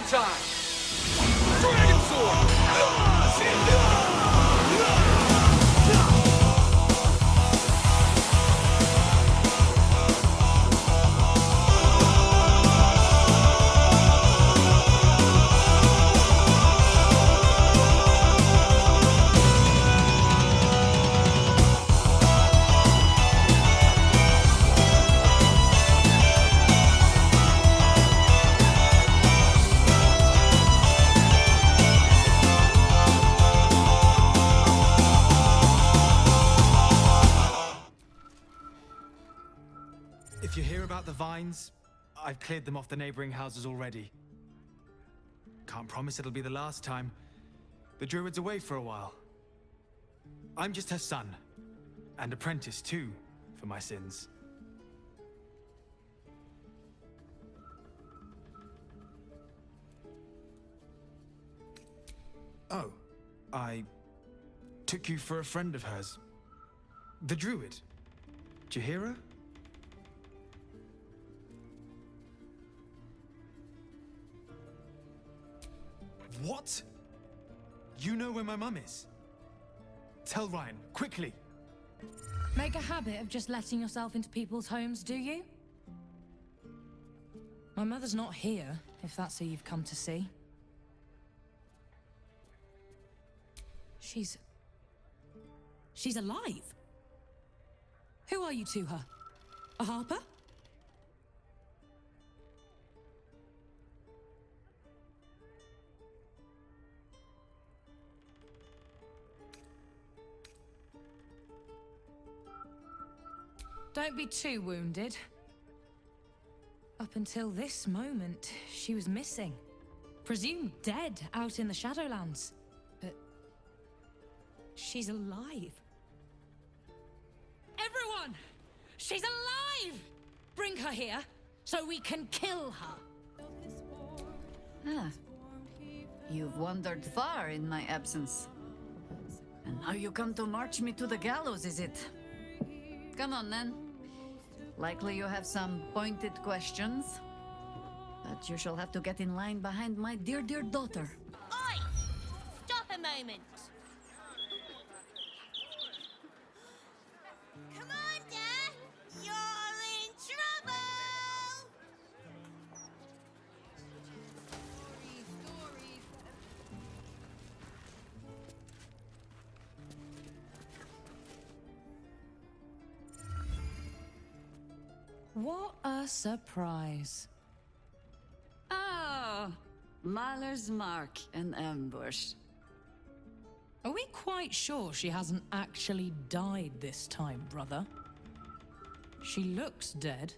time! Dragon Sword! If you hear about the vines, I've cleared them off the neighboring houses already. Can't promise it'll be the last time. The druid's away for a while. I'm just her son, and apprentice too, for my sins. Oh, I took you for a friend of hers. The druid. Did you hear her? What? You know where my mum is? Tell Ryan, quickly! Make a habit of just letting yourself into people's homes, do you? My mother's not here, if that's who you've come to see. She's alive? Who are you to her? A harper? Don't be too wounded. Up until this moment, she was missing. Presumed dead out in the Shadowlands. But she's alive. Everyone! She's alive! Bring her here, so we can kill her. Ah, you've wandered far in my absence. And now you come to march me to the gallows, is it? Come on, then. Likely you have some pointed questions. But you shall have to get in line behind my dear, dear daughter. Oi! Stop a moment. Commander! You're in trouble! What a surprise. Ah, Mahler's mark, an ambush. Are we quite sure she hasn't actually died this time, brother? She looks dead.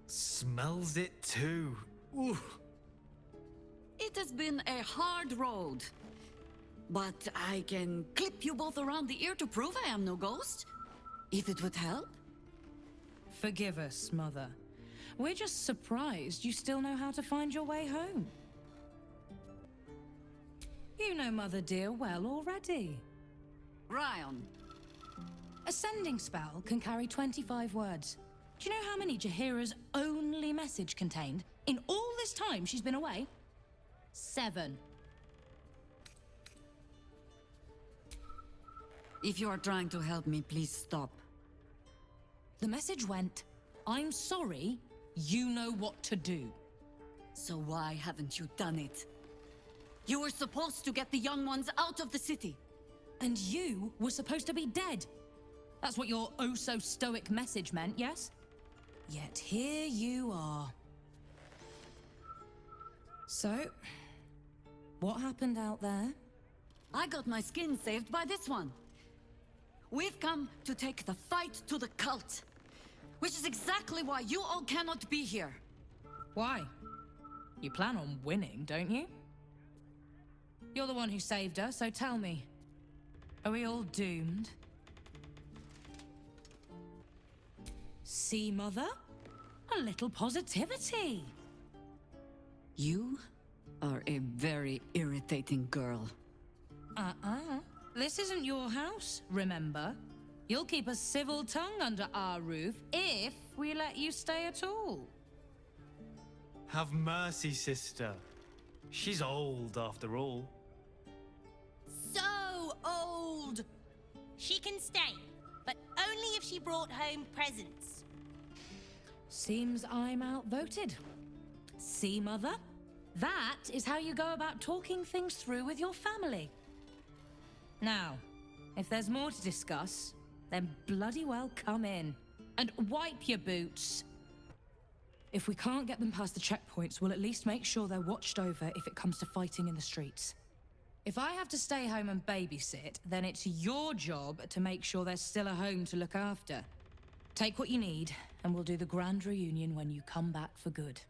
Smells it too. Ooh. It has been a hard road. But I can clip you both around the ear to prove I am no ghost. If it would help. Forgive us, Mother. We're just surprised you still know how to find your way home. You know Mother dear well already. Ryan. A sending spell can carry 25 words. Do you know how many Jaheira's only message contained in all this time she's been away? 7. If you are trying to help me, please stop. The message went, I'm sorry, you know what to do. So why haven't you done it? You were supposed to get the young ones out of the city. And you were supposed to be dead. That's what your oh-so-stoic message meant, yes? Yet here you are. So, what happened out there? I got my skin saved by this one. We've come to take the fight to the cult. Which is exactly why you all cannot be here. Why? You plan on winning, don't you? You're the one who saved her, so tell me. Are we all doomed? See, Mother? A little positivity. You are a very irritating girl. This isn't your house, remember? You'll keep a civil tongue under our roof if we let you stay at all. Have mercy, sister. She's old, after all. So old! She can stay, but only if she brought home presents. Seems I'm outvoted. See, Mother? That is how you go about talking things through with your family. Now, if there's more to discuss, then bloody well come in. And wipe your boots. If we can't get them past the checkpoints, we'll at least make sure they're watched over if it comes to fighting in the streets. If I have to stay home and babysit, then it's your job to make sure there's still a home to look after. Take what you need, and we'll do the grand reunion when you come back for good.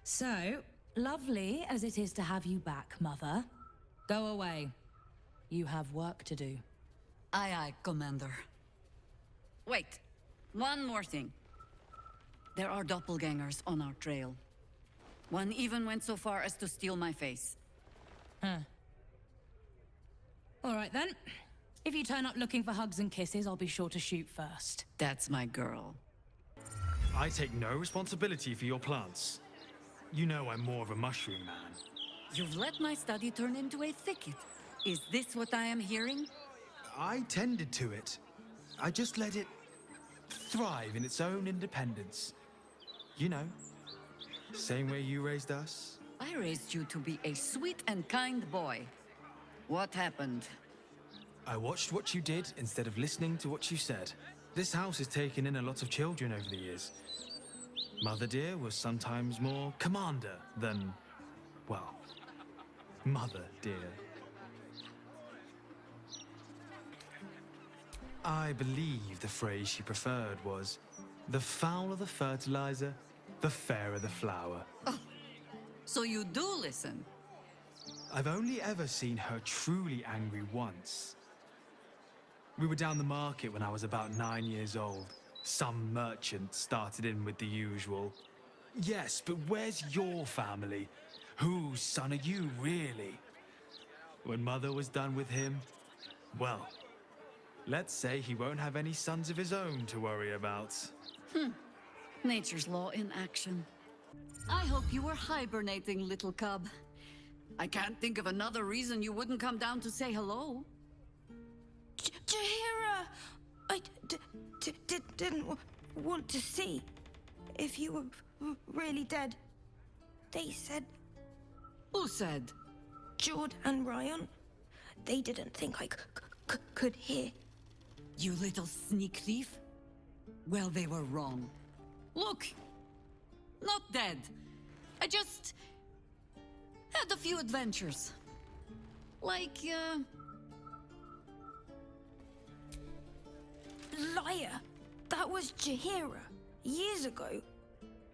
So, lovely as it is to have you back, Mother, go away. You have work to do. Aye, aye, Commander. Wait, one more thing. There are doppelgangers on our trail. One even went so far as to steal my face. Huh. All right then. If you turn up looking for hugs and kisses, I'll be sure to shoot first. That's my girl. I take no responsibility for your plants. You know I'm more of a mushroom man. You've let my study turn into a thicket. Is this what I am hearing? I tended to it. I just let it thrive in its own independence. You know, same way you raised us. I raised you to be a sweet and kind boy. What happened? I watched what you did instead of listening to what you said. This house has taken in a lot of children over the years. Mother dear was sometimes more commander than, well, mother dear. I believe the phrase she preferred was, the fouler the fertilizer, the fairer the flower. Oh, so you do listen? I've only ever seen her truly angry once. We were down the market when I was about 9 years old. Some merchant started in with the usual. Yes, but where's your family? Whose son are you, really? When Mother was done with him, well, let's say he won't have any sons of his own to worry about. Nature's law in action. I hope you were hibernating, little cub. I can't think of another reason you wouldn't come down to say hello. Jahira! I didn't want to see if you were really dead. They said Who said? Jord and Ryan. They didn't think I could hear. You little sneak thief? Well, they were wrong. Look, not dead. I just had a few adventures. Like, Liar! That was Jahira, years ago.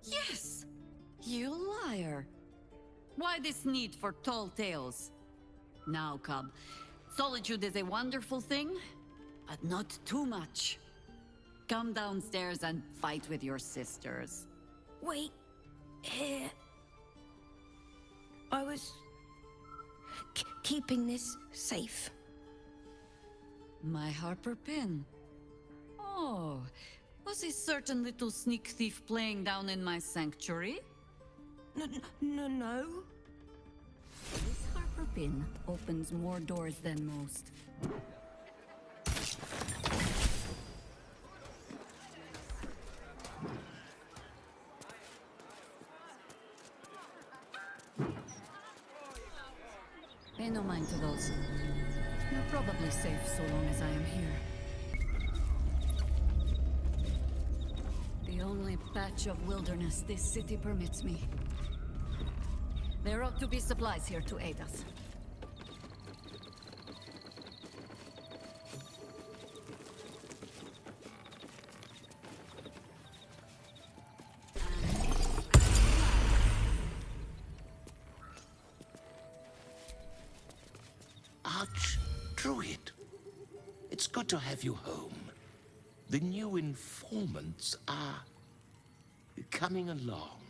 Yes, you liar. Why this need for tall tales? Now, cub, solitude is a wonderful thing, but not too much. Come downstairs and fight with your sisters. Wait, here. I was keeping this safe. My Harper pin. Oh, was a certain little sneak thief playing down in my sanctuary? No. This Harper pin opens more doors than most. Pay no mind to those. You're probably safe so long as I am here. The only patch of wilderness this city permits me. There ought to be supplies here to aid us. Druid, it's good to have you home. The new informants are coming along.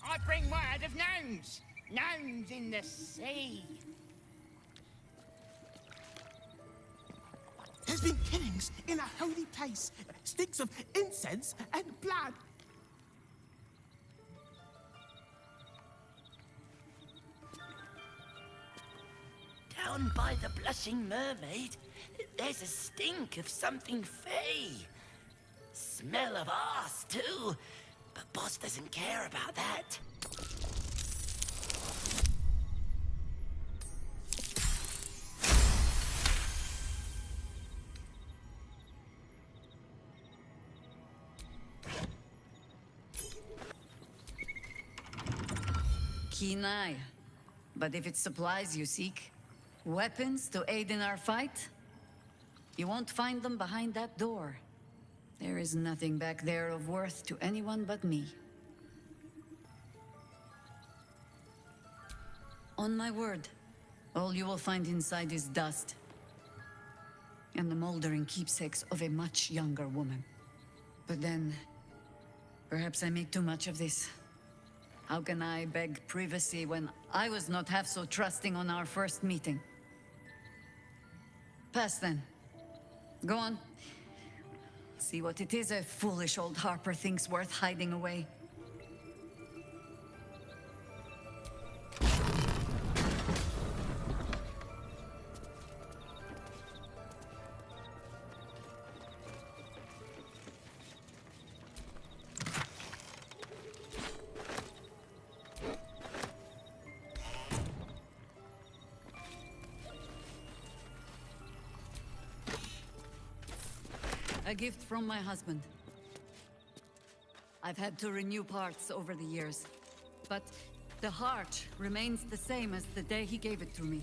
I bring word of gnomes. Gnomes in the sea. Has There's been killings in a holy place. Stinks of incense and blood. Down by the Blushing Mermaid, there's a stink of something fey. Smell of arse, too. But Boss doesn't care about that. Keen eye. But if it's supplies you seek, weapons to aid in our fight, you won't find them behind that door. There is nothing back there of worth to anyone but me. On my word, all you will find inside is dust. And the moldering keepsakes of a much younger woman. But then, perhaps I make too much of this. How can I beg privacy when I was not half so trusting on our first meeting? Pass then. Go on. See what it is a foolish old Harper thinks worth hiding away. A gift from my husband. I've had to renew parts over the years, but the heart remains the same as the day he gave it to me.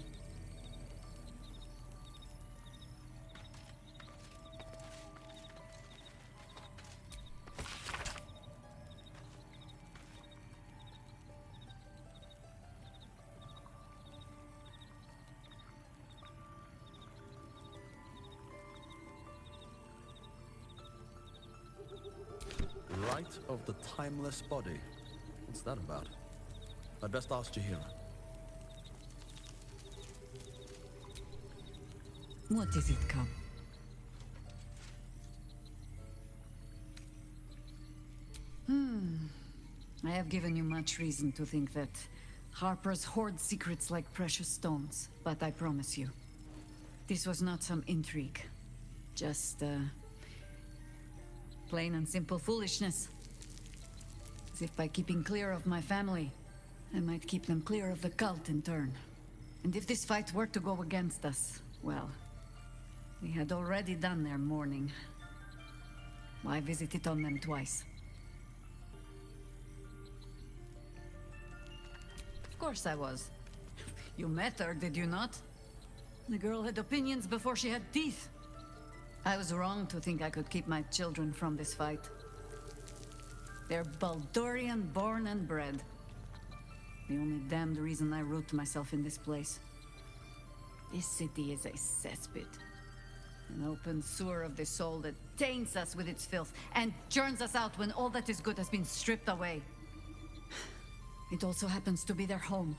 Rite of the Timeless Body. What's that about? I'd best ask Jahira. What is it, Cub? I have given you much reason to think that Harpers hoard secrets like precious stones, but I promise you, this was not some intrigue. Just, plain and simple foolishness. As if by keeping clear of my family, I might keep them clear of the cult in turn. And if this fight were to go against us, well, we had already done their mourning. Why visit it on them twice? Of course I was. You met her, did you not? The girl had opinions before she had teeth. I was wrong to think I could keep my children from this fight. They're Baldurian born and bred. The only damned reason I root myself in this place. This city is a cesspit. An open sewer of the soul that taints us with its filth and churns us out when all that is good has been stripped away. It also happens to be their home.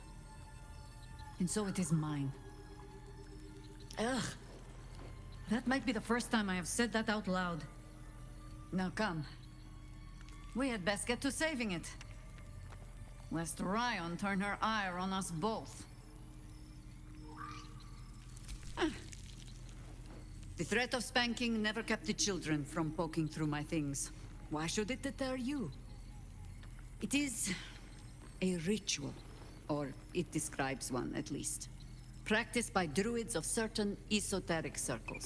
And so it is mine. Ugh. That might be the first time I have said that out loud. Now come. We had best get to saving it. Lest Ryan turn her ire on us both. The threat of spanking never kept the children from poking through my things. Why should it deter you? It is a ritual, or it describes one at least. Practiced by druids of certain esoteric circles.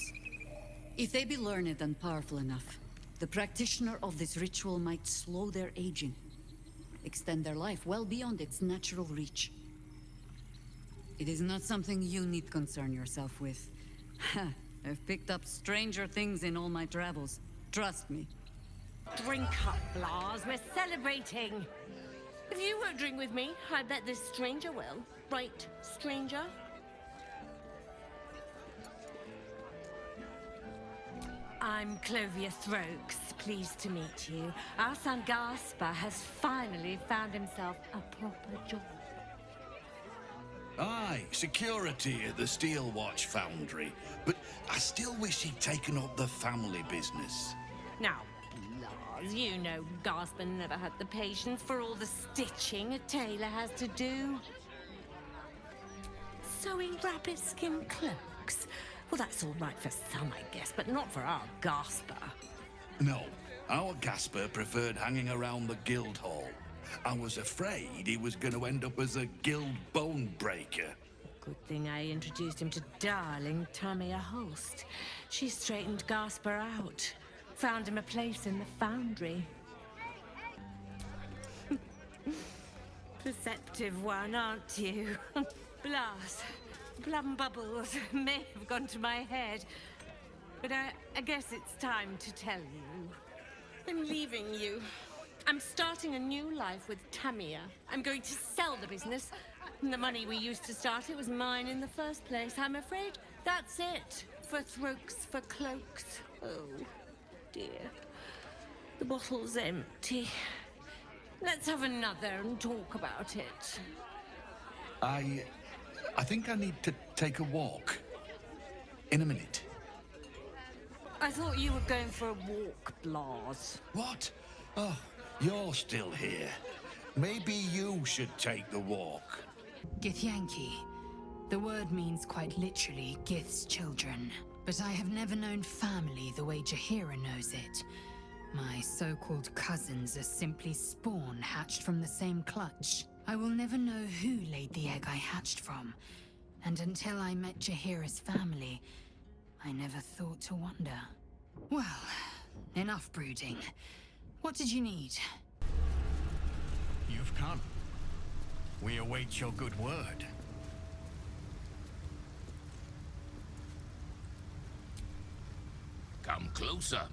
If they be learned and powerful enough, the practitioner of this ritual might slow their aging, extend their life well beyond its natural reach. It is not something you need concern yourself with. I've picked up stranger things in all my travels. Trust me. Drink up, Blas. We're celebrating. If you won't drink with me, I bet this stranger will. Right, stranger? I'm Clovia Throaks. Pleased to meet you. Our son Gaspar has finally found himself a proper job. Aye, security at the Steel Watch Foundry. But I still wish he'd taken up the family business. Now, Lars, you know Gasper never had the patience for all the stitching a tailor has to do. Sewing rabbit skin cloaks. Well, that's all right for some, I guess, but not for our Gasper. No, our Gasper preferred hanging around the guild hall. I was afraid he was going to end up as a guild bone breaker. Good thing I introduced him to darling Tamia Holst. She straightened Gasper out. Found him a place in the foundry. Perceptive one, aren't you? Blas. Plum bubbles may have gone to my head. But I guess it's time to tell you. I'm leaving you. I'm starting a new life with Tamia. I'm going to sell the business. The money we used to start it was mine in the first place. I'm afraid that's it. For throats, for cloaks. Oh, dear. The bottle's empty. Let's have another and talk about it. I think I need to take a walk. In a minute. I thought you were going for a walk, Blas. What? Oh, you're still here. Maybe you should take the walk. Githyanki. The word means quite literally Gith's children. But I have never known family the way Jaheira knows it. My so-called cousins are simply spawn hatched from the same clutch. I will never know who laid the egg I hatched from. And until I met Jaheira's family, I never thought to wonder. Well, enough brooding. What did you need? You've come. We await your good word. Come closer.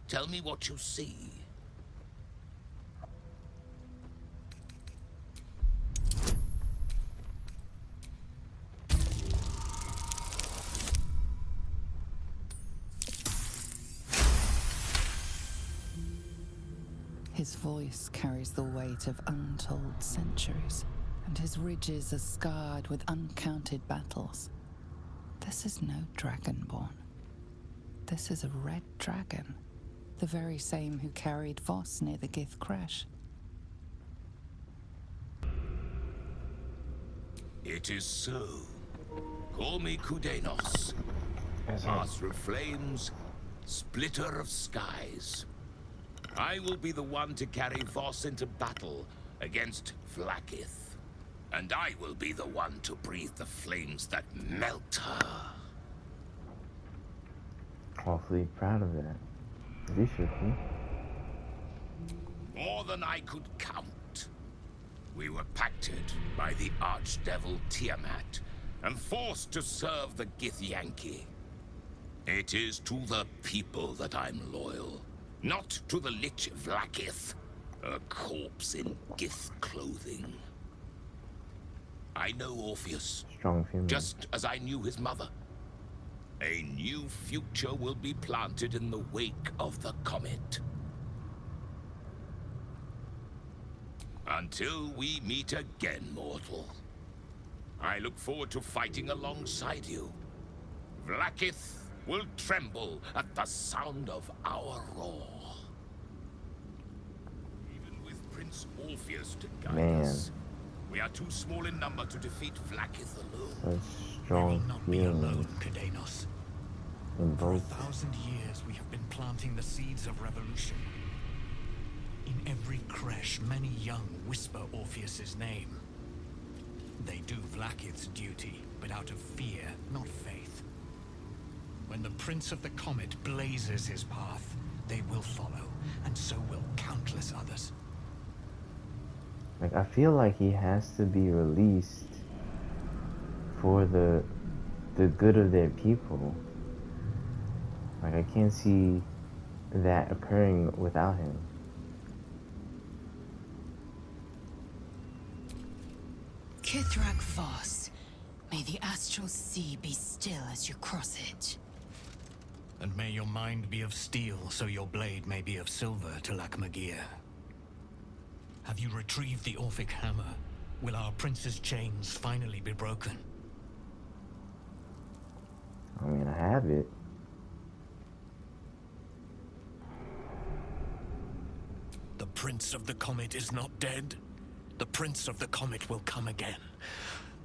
Tell me what you see. His voice carries the weight of untold centuries, and his ridges are scarred with uncounted battles. This is no dragonborn. This is a red dragon, the very same who carried Voss near the Gith crash. It is so. Call me Kudenos. Master of Flames, Splitter of Skies. I will be the one to carry Voss into battle against Vlaakith. And I will be the one to breathe the flames that melt her. Awfully proud of that. You should be. More than I could count. We were pacted by the archdevil Tiamat and forced to serve the Githyanki. It is to the people that I'm loyal, not to the lich Vlaakith, a corpse in Gith clothing. I know Orpheus, Strong feeling. just as I knew his mother. A new future will be planted in the wake of the comet. Until we meet again, mortal. I look forward to fighting alongside you. Vlaakith will tremble at the sound of our roar. Even with Prince Orpheus to guide us, we are too small in number to defeat Vlaakith alone. Such strong feelings. Kudenos. In For both. 1,000 years, we have been planting the seeds of revolution. In every creche, many young whisper Orpheus's name. They do Vlaakith's duty, but out of fear, not faith. When the Prince of the Comet blazes his path, they will follow, and so will countless others. Like, I feel like he has to be released for the good of their people. Like, I can't see that occurring without him. Kithrak Voss, may the astral sea be still as you cross it. And may your mind be of steel, so your blade may be of silver to Lakmagir. Have you retrieved the Orphic hammer? will our prince's chains finally be broken. I mean, I have it. The Prince of the Comet is not dead. The Prince of the Comet will come again.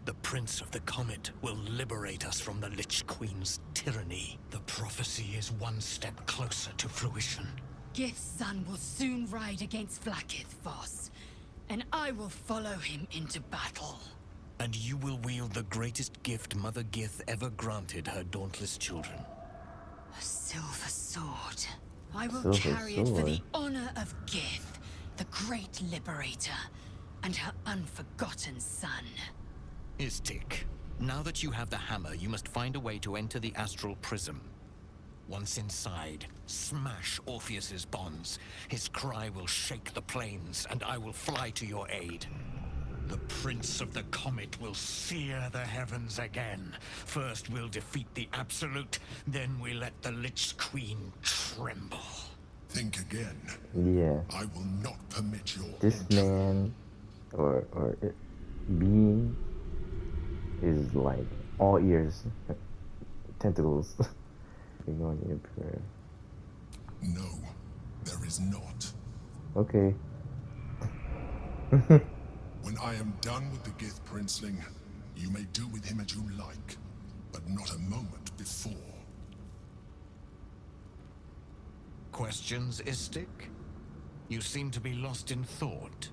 The Prince of the Comet will liberate us from the Lich Queen's tyranny. The prophecy is one step closer to fruition. Gith's son will soon ride against Vlaakith, Voss, and I will follow him into battle. And you will wield the greatest gift Mother Gith ever granted her dauntless children. A silver sword. I will Silver carry it for the sword? honor of Gith, the great liberator, and her unforgotten son. Istik, now that you have the hammer, you must find a way to enter the astral prism. Once inside, smash Orpheus's bonds. His cry will shake the plains, and I will fly to your aid. The Prince of the Comet will sear the heavens again. First we'll defeat the Absolute, then we let the Lich Queen tremble. Think again. Yeah. I will not permit your This man, or being, is like all ears, tentacles. You're going to prayer. No, there is not. Okay. When I am done with the Gith Princeling, you may do with him as you like, but not a moment before. Questions, Istik? You seem to be lost in thought.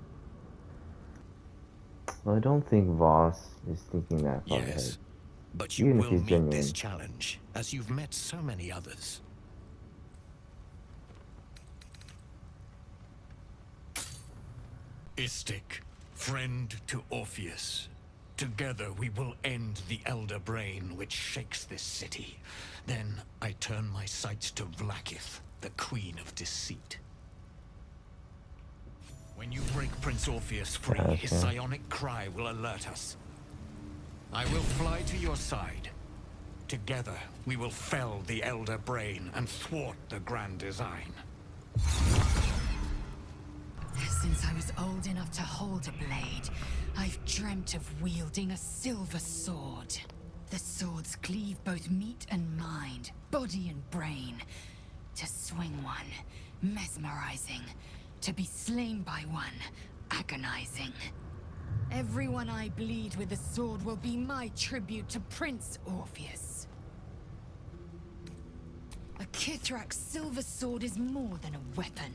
Well, I don't think Voss is thinking that far Yes, ahead. but you Even if will he's meet genuine. this challenge, as you've met so many others. Istik, friend to Orpheus. Together we will end the Elder Brain which shakes this city. Then I turn my sights to Vlaakith, the Queen of Deceit. When you break Prince Orpheus free, his Okay. psionic cry will alert us. I will fly to your side. Together, we will fell the Elder Brain and thwart the Grand Design. Since I was old enough to hold a blade, I've dreamt of wielding a silver sword. The swords cleave both meat and mind, body and brain. To swing one, mesmerizing. To be slain by one, agonizing. Everyone I bleed with the sword will be my tribute to Prince Orpheus. A Kithrak's silver sword is more than a weapon.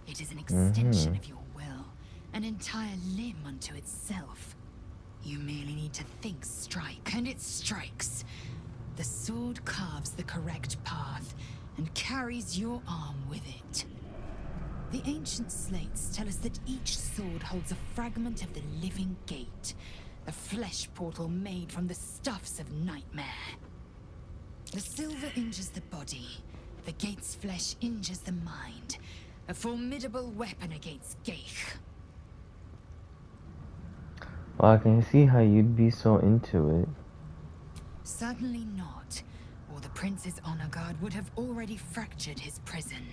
It is an extension of your will, an entire limb unto itself. You merely need to think strike, and it strikes. The sword carves the correct path, and carries your arm with it. The ancient slates tell us that each sword holds a fragment of the living gate, a flesh portal made from the stuffs of nightmare. The silver injures the body, the gate's flesh injures the mind, a formidable weapon against Geich. Well, I can see how you'd be so into it. Certainly not, or the Prince's honor guard would have already fractured his prison.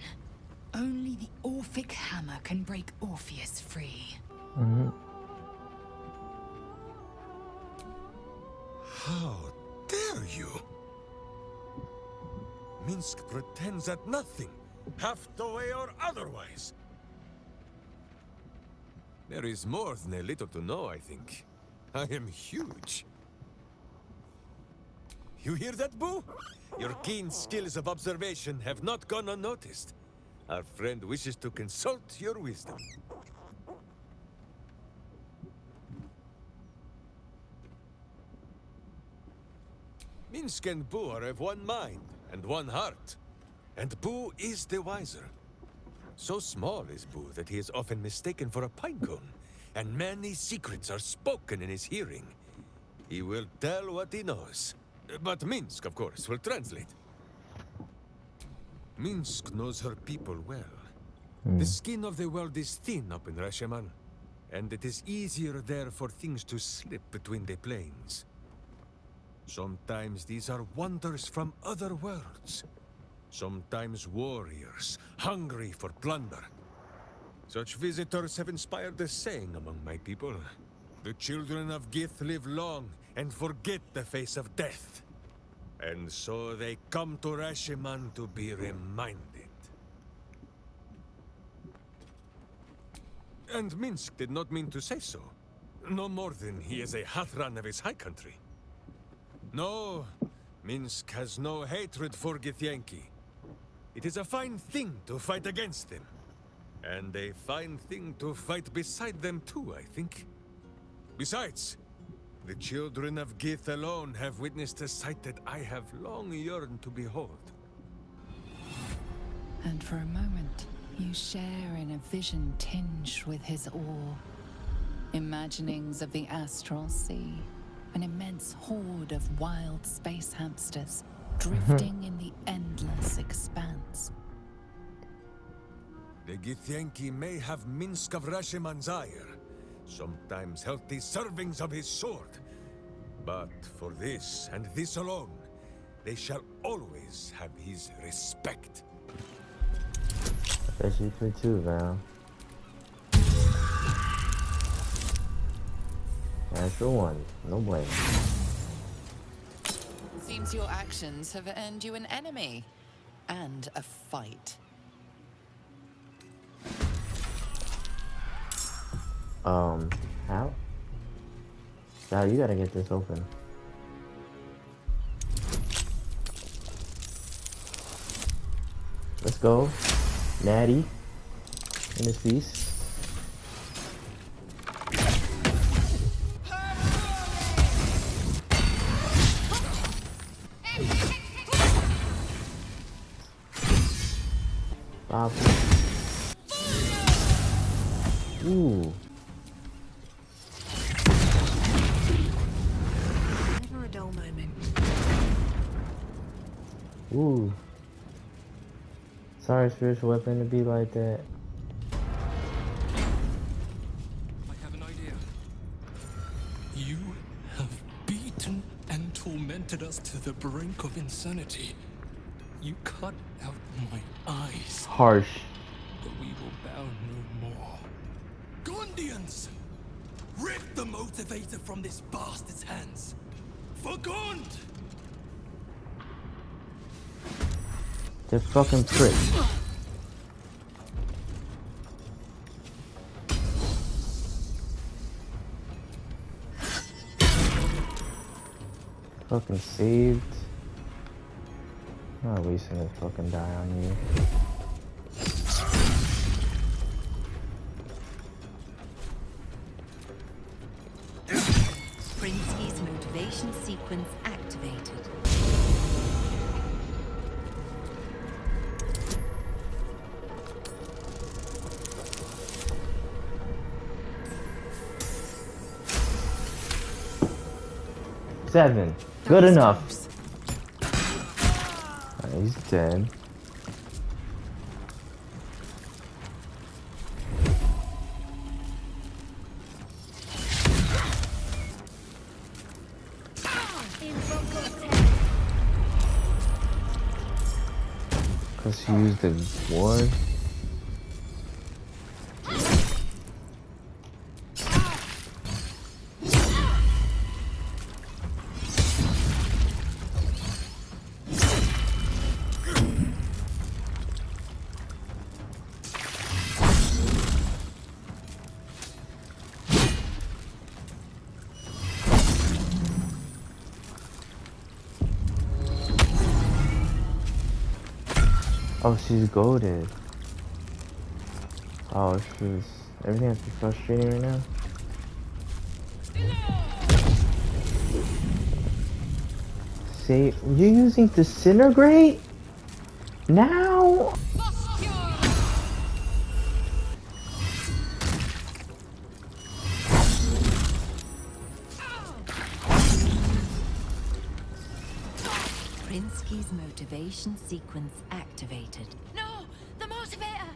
Only the Orphic hammer can break Orpheus free. How dare you? Minsk pretends at nothing, half the way or otherwise. There is more than a little to know, I think. I am huge. You hear that, Boo? Your keen skills of observation have not gone unnoticed. Our friend wishes to consult your wisdom. Minsk and Boo are of one mind and one heart. And Boo is the wiser. So small is Boo that he is often mistaken for a pinecone, and many secrets are spoken in his hearing. He will tell what he knows. But Minsk, of course, will translate. Minsk knows her people well. The skin of the world is thin up in Rashemal, and it is easier there for things to slip between the planes. Sometimes these are wonders from other worlds. Sometimes warriors, hungry for plunder. Such visitors have inspired a saying among my people. The children of Gith live long and forget the face of death. And so they come to Rashiman to be reminded. And Minsk did not mean to say so. No more than he is a Hathran of his high country. No, Minsk has no hatred for Githyanki. It is a fine thing to fight against them. And a fine thing to fight beside them too, I think. Besides, the children of Gith alone have witnessed a sight that I have long yearned to behold. And for a moment, you share in a vision tinged with his awe. Imaginings of the astral sea, an immense horde of wild space hamsters drifting in the endless expanse. The Githyanki may have Minsk of Rashiman's ire, sometimes healthy servings of his sword. But for this, and this alone, they shall always have his respect. Especially for two, Val. Natural one, no blame. Seems your actions have earned you an enemy. And a fight. How? Val, you gotta get this open. Let's go. Natty. In his feast. Bob. Ooh. Never a dull moment. Ooh. Sorry, spiritual weapon to be like that. I have an idea. You have beaten and tormented us to the brink of insanity. You cut out my eyes. Harsh. But we will bow no more. Gondians! Rip the motivator from this bastard's hands! For Gond! They're fucking pricks. Fucking saved. I'm not wasting a fucking die on you. Prinsky's motivation sequence activated. Seven. Good enough. Alright, he's dead. Cause he used the ward. Oh, she's goated. Oh, she's... Everything has to be frustrating right now. Say, you're using Disintegrate? Now? Prinsky's motivation sequence activated. No! The motivator!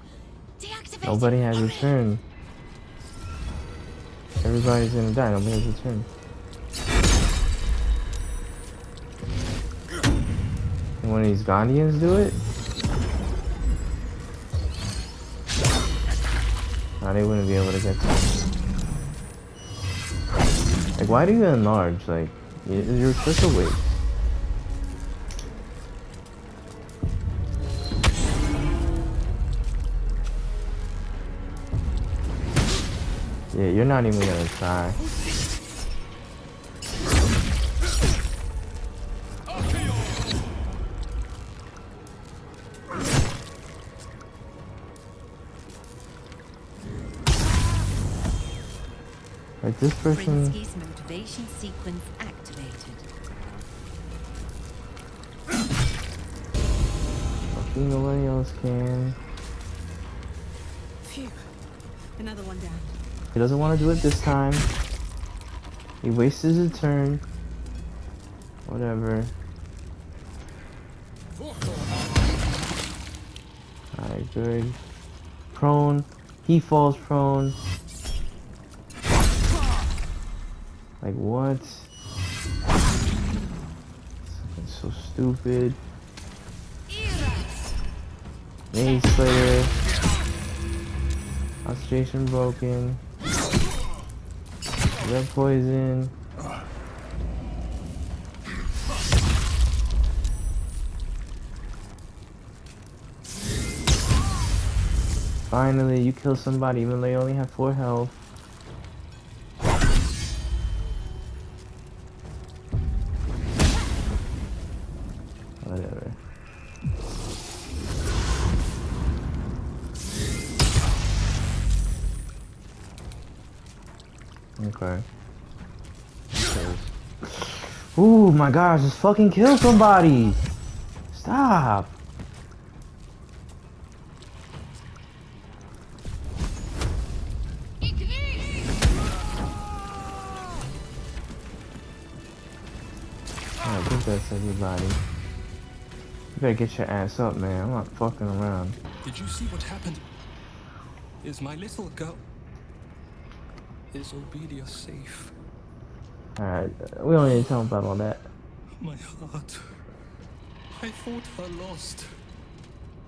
Deactivate! Nobody has a turn. Everybody's gonna die. Nobody has a turn. And when these Gondians do it? No, they wouldn't be able to get to it. Like, why do you enlarge? Like, you're such a waste. Yeah, you're not even gonna try. Like this person. Brinsky's motivation sequence activated. Fucking nobody else can. Phew. Another one down. He doesn't want to do it this time. He wasted his turn. Whatever. Alright, good. Prone. He falls prone. Like what? It's so stupid. Maze Slayer. Concentration broken. Red poison. Finally, you kill somebody even though you only have 4 health. Whatever. Okay. Ooh, my gosh, just fucking kill somebody! Stop! I think that's everybody. You better get your ass up, man. I'm not fucking around. Did you see what happened? Is my little girl... Is Obedia safe? Alright, we don't need to talk about all that. My heart. I thought her lost.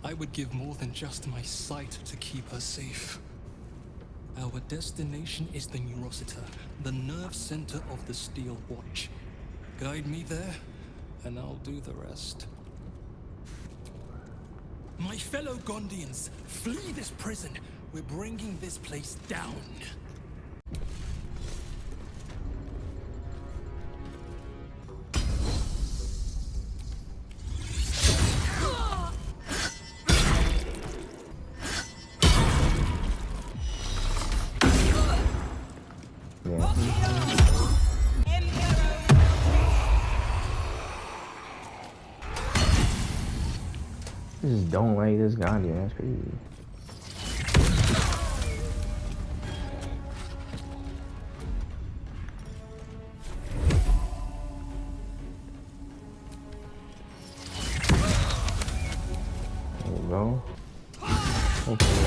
I would give more than just my sight to keep her safe. Our destination is the Neurosita, the nerve center of the Steel Watch. Guide me there, and I'll do the rest. My fellow Gondians, flee this prison. We're bringing this place down. I just don't like this Gandhi, that's crazy. There we go. Hopefully.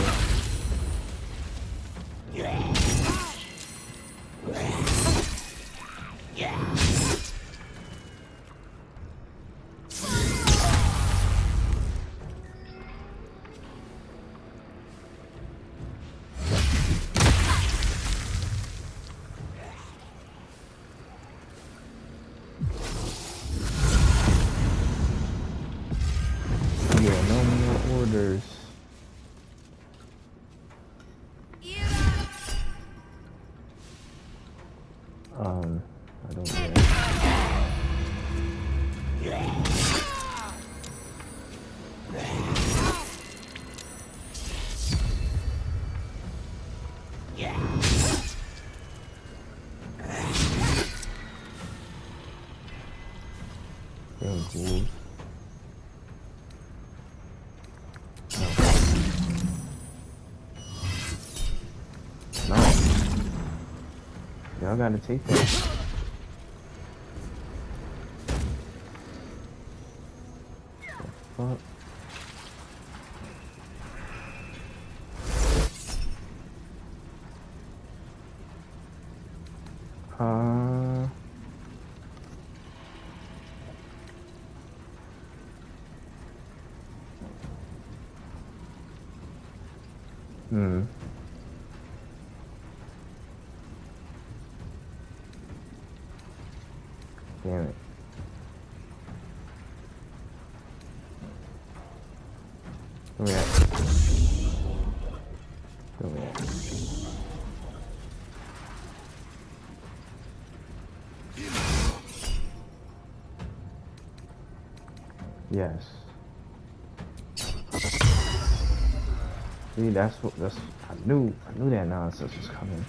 Yeah, no more orders. I don't know. Cool. No. Y'all gotta take that. Fuck. Where we at? Where we at? Yes. See, that's I knew that nonsense was coming.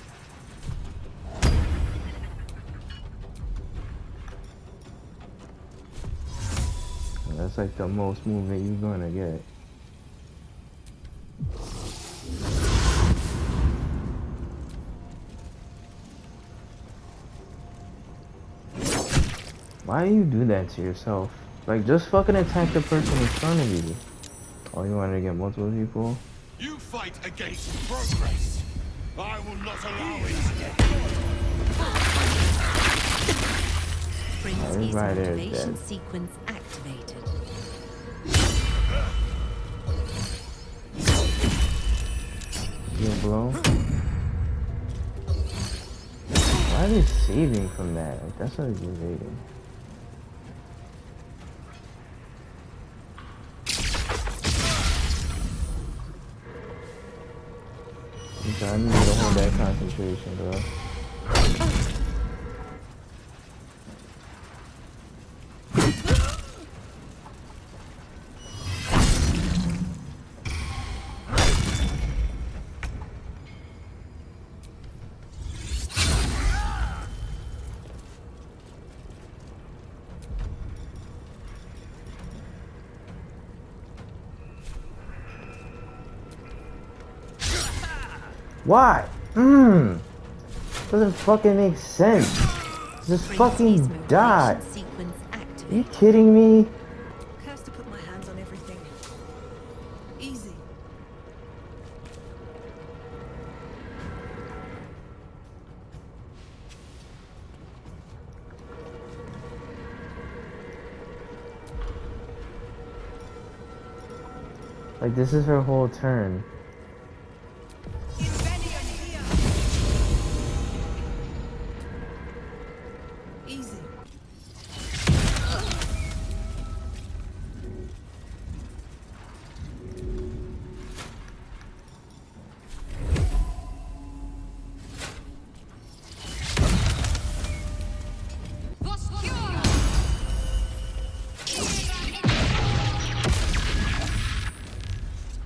And that's like the most movement you're gonna get. Why do you do that to yourself? Like, just fucking attack the person in front of you. Oh, you wanted to get multiple people? You fight against progress. I will not allow it. Prince's right there is motivation dead. sequence activated. You blow? Why are they saving from that? Like, that's what you're evading. Okay, I need you to hold that concentration, bro. Why? Doesn't fucking make sense. Just fucking die. Are you kidding me? Has to put my hands on everything. Easy. Like, this is her whole turn. Easy.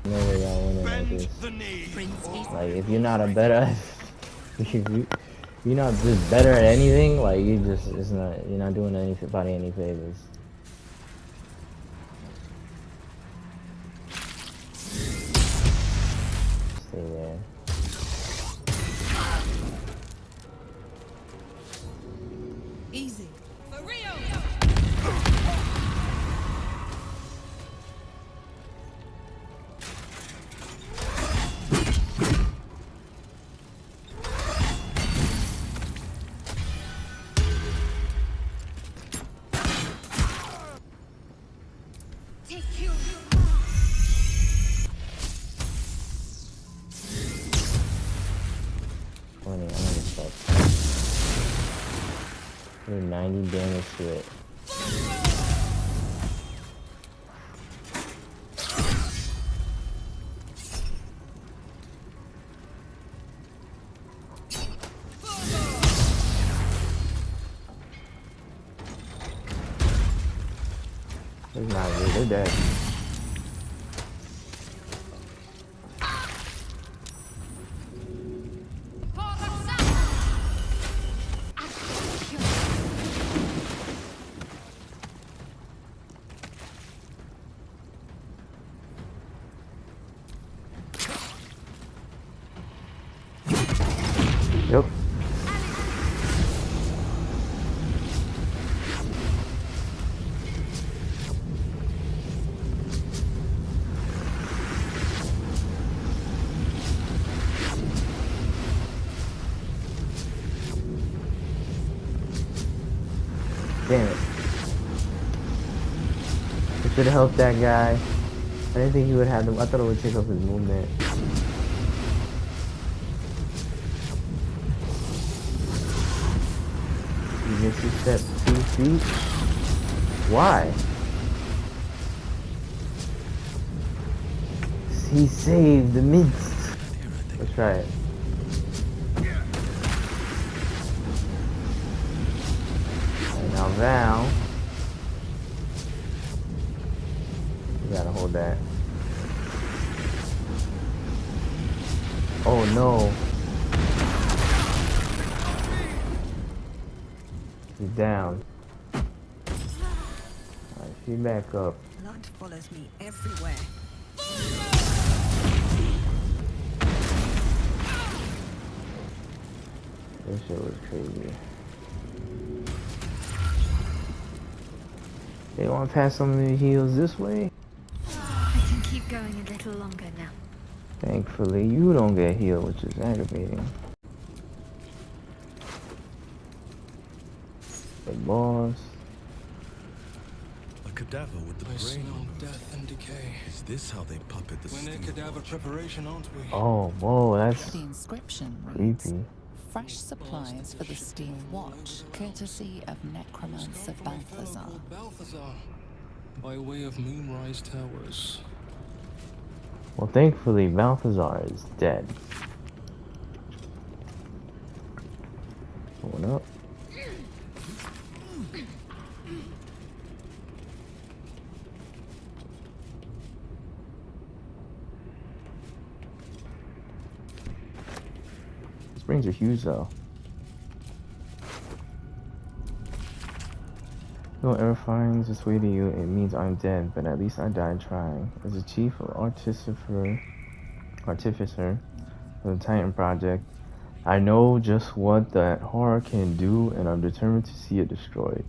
No way y'all winning like this. Like, if you're not a better, if you're not just better at anything, like, you're not doing anybody any favors. Stay there. Easy. For real. I'm gonna stop. Do 90 damage to it. It's not good, they're dead. Yep. Damn it. I should have helped that guy. I didn't think he would have them. I thought it would take up his movement. You missed your step 2 feet? Why? he saved the midst. Let's try it. Right, now Val. You gotta hold that. Oh no. He's down. Alright, she back up. Blood follows me everywhere. This shit was crazy. They want to pass some of the heals this way? I can keep going a little longer now. Thankfully, you don't get healed, which is aggravating. The boss. A cadaver with the I brain. smell death and decay. Is this how they puppet the We're near steel cadaver watch? preparation, aren't we? Oh, whoa, that's The inscription reads, creepy. fresh supplies for the Steel Watch, courtesy of Necromancer Balthazar. Balthazar, by way of Moonrise Towers. Well, thankfully, Balthazar is dead. Going up. These rings are huge, though. Whoever finds its way to you, it means I'm dead, but at least I died trying. As the chief of artificer of the Titan Project, I know just what that horror can do, and I'm determined to see it destroyed.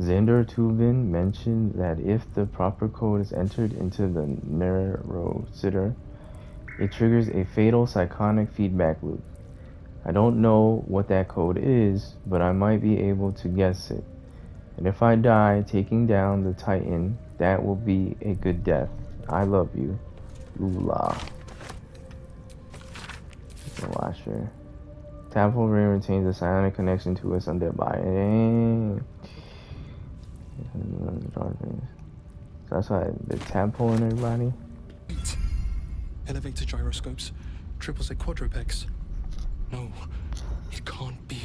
Xander Tubin mentioned that if the proper code is entered into the Narrow Sitter, it triggers a fatal psychonic feedback loop. I don't know what that code is, but I might be able to guess it. And if I die taking down the Titan, that will be a good death. I love you. Lula. The washer. Tadpole ring retains a psionic connection to its undead body. So that's why the tadpole in everybody. Elevator gyroscopes, triples at quadrupex. No, it can't be.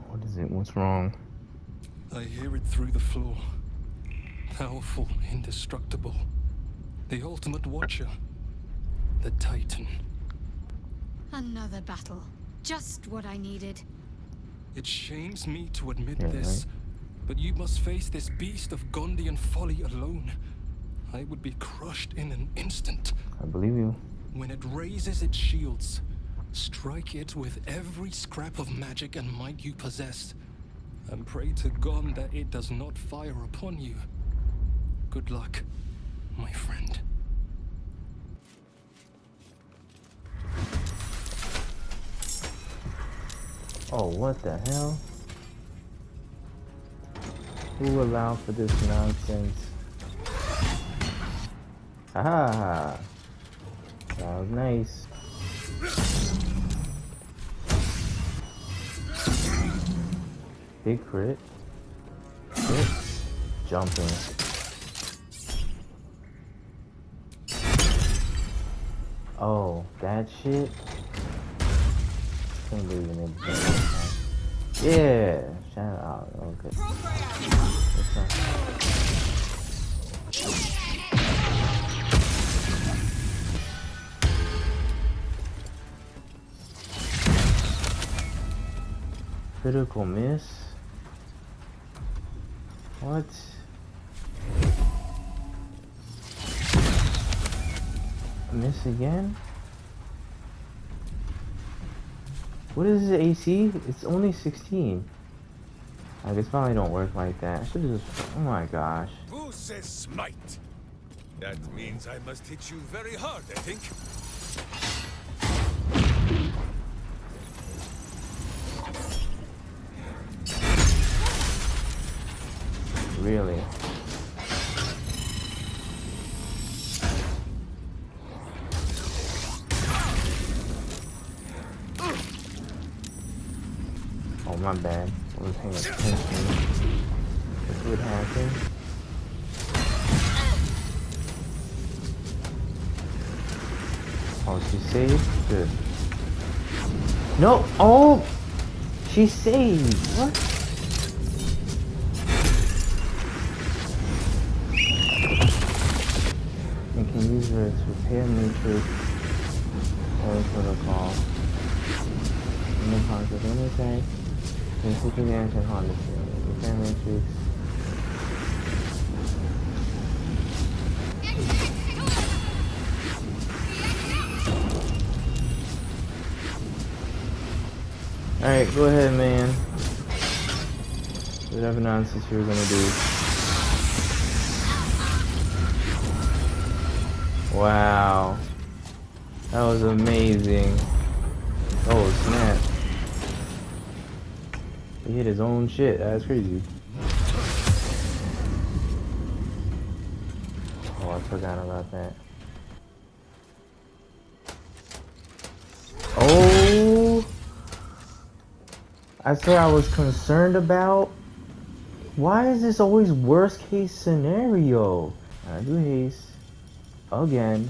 What is it? What's wrong? I hear it through the floor. Powerful, indestructible. The ultimate watcher. The Titan. Another battle. Just what I needed. It shames me to admit Yeah, this, but you must face this beast of Gondian folly alone. I would be crushed in an instant. I believe you. When it raises its shields, strike it with every scrap of magic and might you possess, and pray to God that it does not fire upon you. Good luck, my friend. Oh, what the hell? Who allowed for this nonsense? Haha! That was nice. Big crit. Crit. Jumping. Oh, that shit? Can't believe it. Yeah! Shout out. Okay. Critical miss? What? Miss again? What is the AC? It's only 16. I guess probably don't work like that. I should've just... Oh my gosh. Who says smite? That means I must hit you very hard, I think. Really? Oh, my bad. I wasn't paying attention. This would happen. Oh, she saved? Good. No! Oh! She saved! What? You can use her to repair matrix or protocol. In the concept, when attack, then take advantage and harness it. Repair matrix. Alright, go ahead, man. Whatever nonsense you were gonna do. Wow. That was amazing. Oh, snap. He hit his own shit. That's crazy. Oh, I forgot about that. Oh! That's what I was concerned about. Why is this always worst case scenario? I do haste. Again.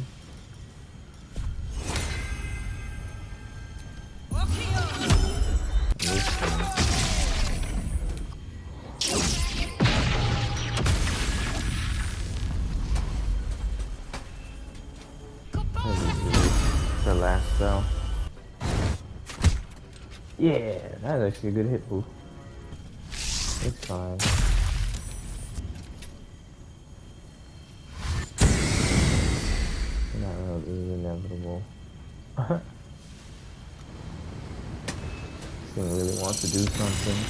The last spell. Yeah, that's actually a good hit move. It's fine. Not real, this is inevitable. This thing really wants to do something.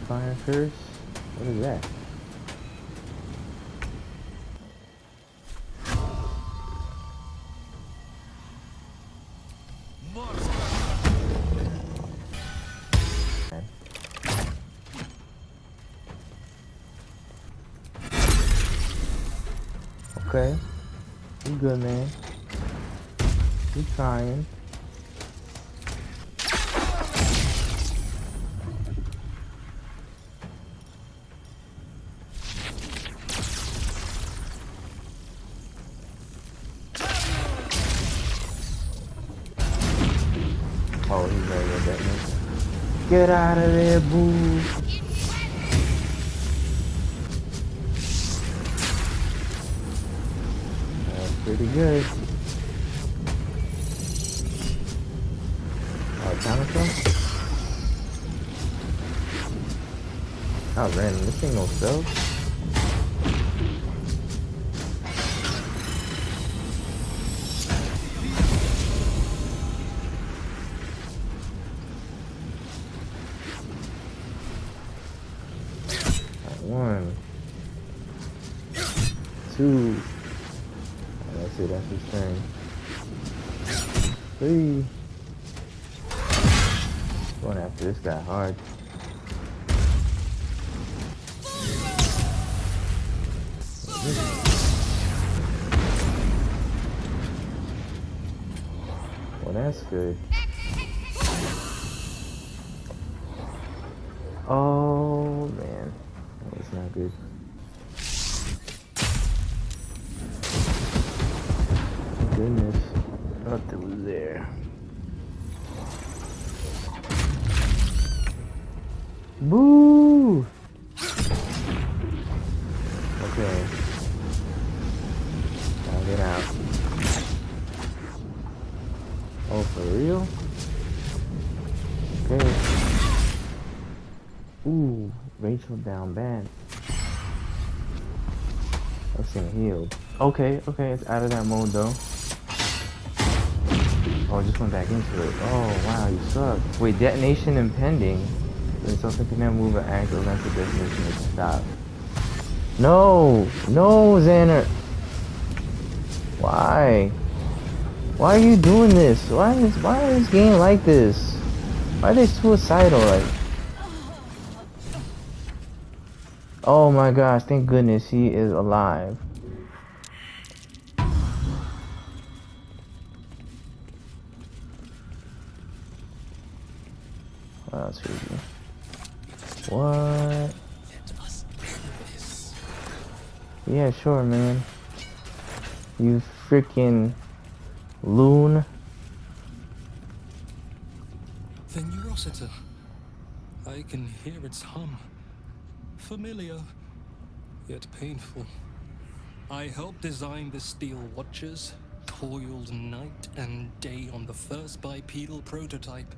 Fire curse? What is that? Okay. You good, man. You trying. Oh, he's ready to get me. Get out of there, boo. Pretty good. Counterspell? Oh, random. This ain't no spell. One. Two. That's it, that's his turn. 3. Going after this guy hard. Well, that's good. Oh, man. That was not good. Goodness, nothing was there. Boo! Okay. Now get out. Oh, for real? Okay. Ooh, Rachel down bad. That thing healed. Okay, it's out of that mode though. Oh, I just went back into it. Oh, wow, you suck. Wait, detonation impending. When something can never move an act or event the detonation is stopped. No! No, Xander! Why? Why are you doing this? Why is this game like this? Why are they suicidal? Like, oh my gosh, thank goodness he is alive. Wow, that's crazy. What? Yeah, sure, man. You freaking Loon. The Neurosita. I can hear its hum. Familiar, yet painful. I helped design the steel watches, toiled night and day on the first bipedal prototype.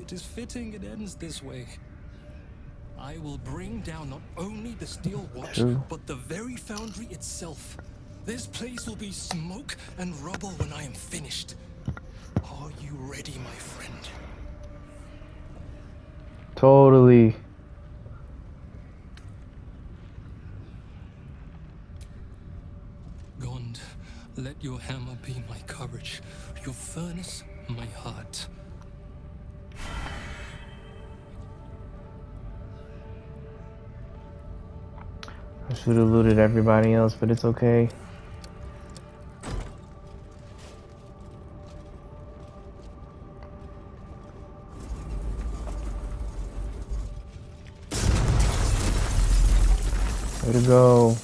It is fitting it ends this way. I will bring down not only the steel watch, but the very foundry itself. This place will be smoke and rubble when I am finished. Are you ready, my friend? Totally. Gond, let your hammer be my courage, your furnace my heart. I should have looted everybody else, but it's okay. Way to go.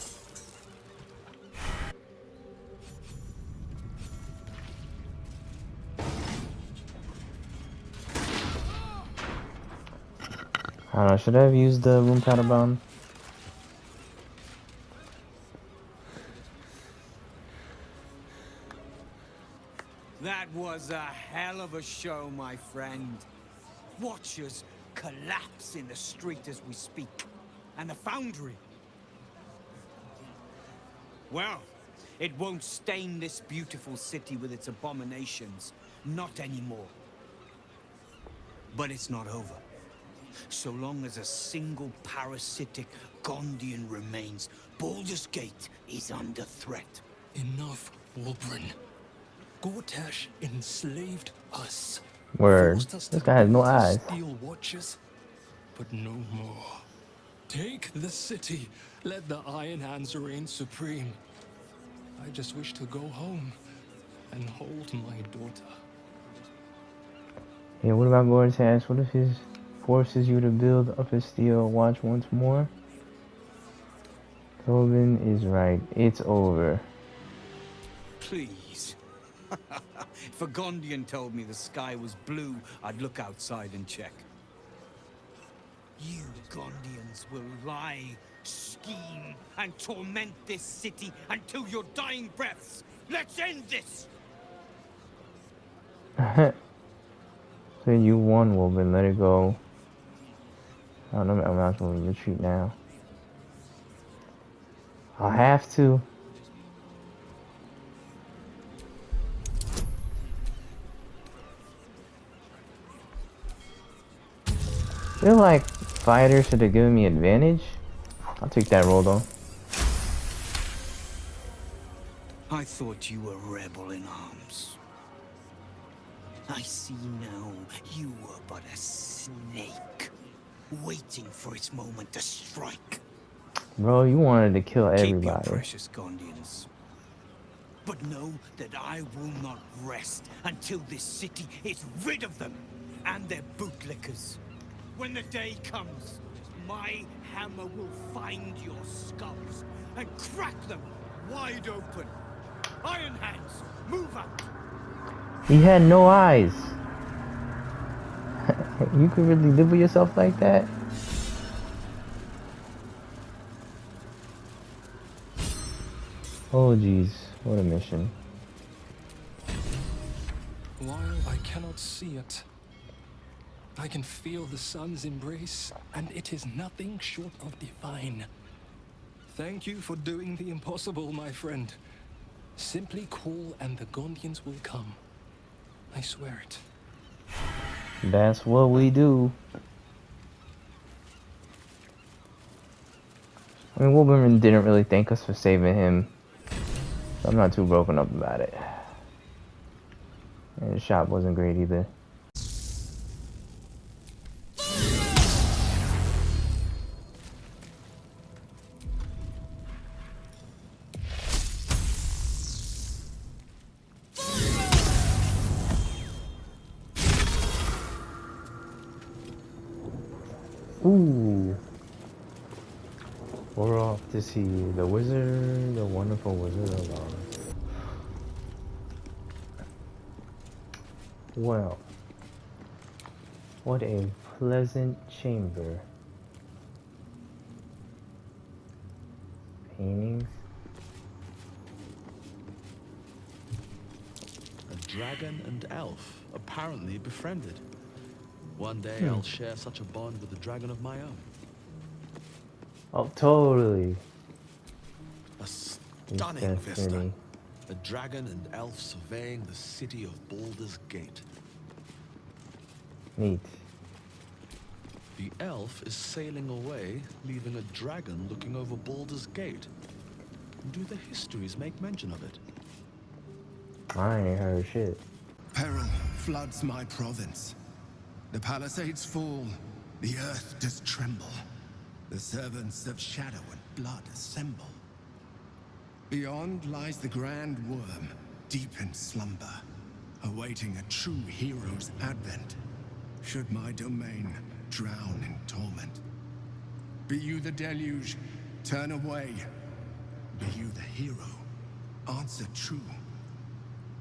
I don't know, should I have used the room powder bomb? That was a hell of a show, my friend. Watchers collapse in the street as we speak. And the foundry. Well, it won't stain this beautiful city with its abominations. Not anymore. But it's not over. So long as a single parasitic Gondian remains, Baldur's Gate is under threat. Enough, Wulbren. Gortash enslaved us. Word. Forced us This to guy has no build eyes. Steel watches, but no more. Take the city. Let the Iron Hands reign supreme. I just wish to go home and hold my daughter. Yeah, what about Gortash? What if he forces you to build up his steel watch once more? Tobin is right. It's over. Please. If a Gondian told me the sky was blue, I'd look outside and check. You Gondians will lie, scheme, and torment this city until your dying breaths. Let's end this! So you won, Wolven. Let it go. I don't know. I'm not going to retreat now. I'll have to. I feel like fighters should have given me advantage. I'll take that roll though. I thought you were a rebel in arms. I see now you were but a snake, waiting for its moment to strike. Bro, you wanted to kill Keep your everybody. precious Gondians. But know that I will not rest until this city is rid of them and their bootlickers. When the day comes, my hammer will find your skulls and crack them wide open. Iron Hands, move out! He had no eyes. You could really live with yourself like that? Oh jeez, what a mission. While I cannot see it, I can feel the sun's embrace, and it is nothing short of divine. Thank you for doing the impossible, my friend. Simply call and the Gondians will come. I swear it. That's what we do. I mean, Wolverine didn't really thank us for saving him. So I'm not too broken up about it. And the shop wasn't great either. Ooh. We're off to see the wizard, the wonderful Wizard of Oz. Well, what a pleasant chamber. Paintings. A dragon and elf, apparently befriended. One day I'll share such a bond with a dragon of my own. Oh, totally. A stunning vista. A dragon and elf surveying the city of Baldur's Gate. Neat. The elf is sailing away, leaving a dragon looking over Baldur's Gate. Do the histories make mention of it? I ain't heard shit. Peril floods my province. The palisades fall, the earth does tremble. The servants of shadow and blood assemble. Beyond lies the grand worm, deep in slumber, awaiting a true hero's advent, should my domain drown in torment. Be you the deluge, turn away. Be you the hero, answer true.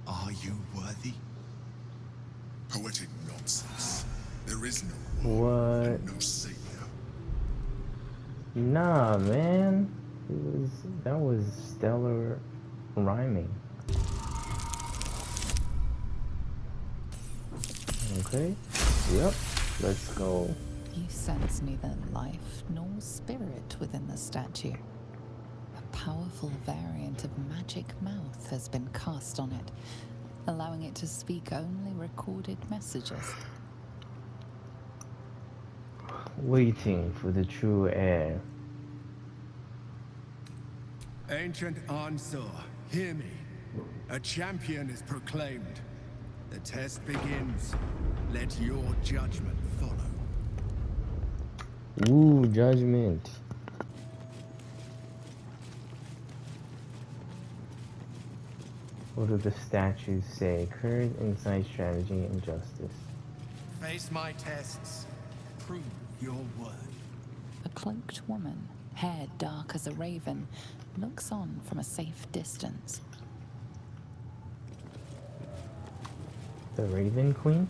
Are you worthy? Poetic nonsense. There is no What? and no savior. Nah, man. That was stellar rhyming. Okay. Yep. Let's go. You sense neither life nor spirit within the statue. A powerful variant of magic mouth has been cast on it, allowing it to speak only recorded messages. Waiting for the true heir. Ancient Ansor, hear me. A champion is proclaimed. The test begins. Let your judgment follow. Ooh, judgment. What do the statues say? Courage, insight, strategy, and justice. Face my tests. Prove your worth. A cloaked woman, hair dark as a raven, looks on from a safe distance. The Raven Queen?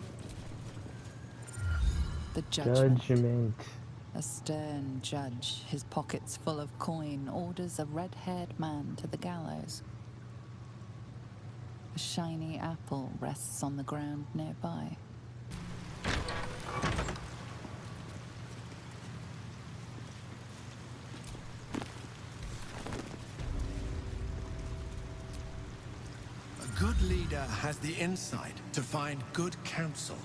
The judgment. Judgment. A stern judge, his pockets full of coin, orders a red-haired man to the gallows. A shiny apple rests on the ground nearby. A good leader has the insight to find good counsel.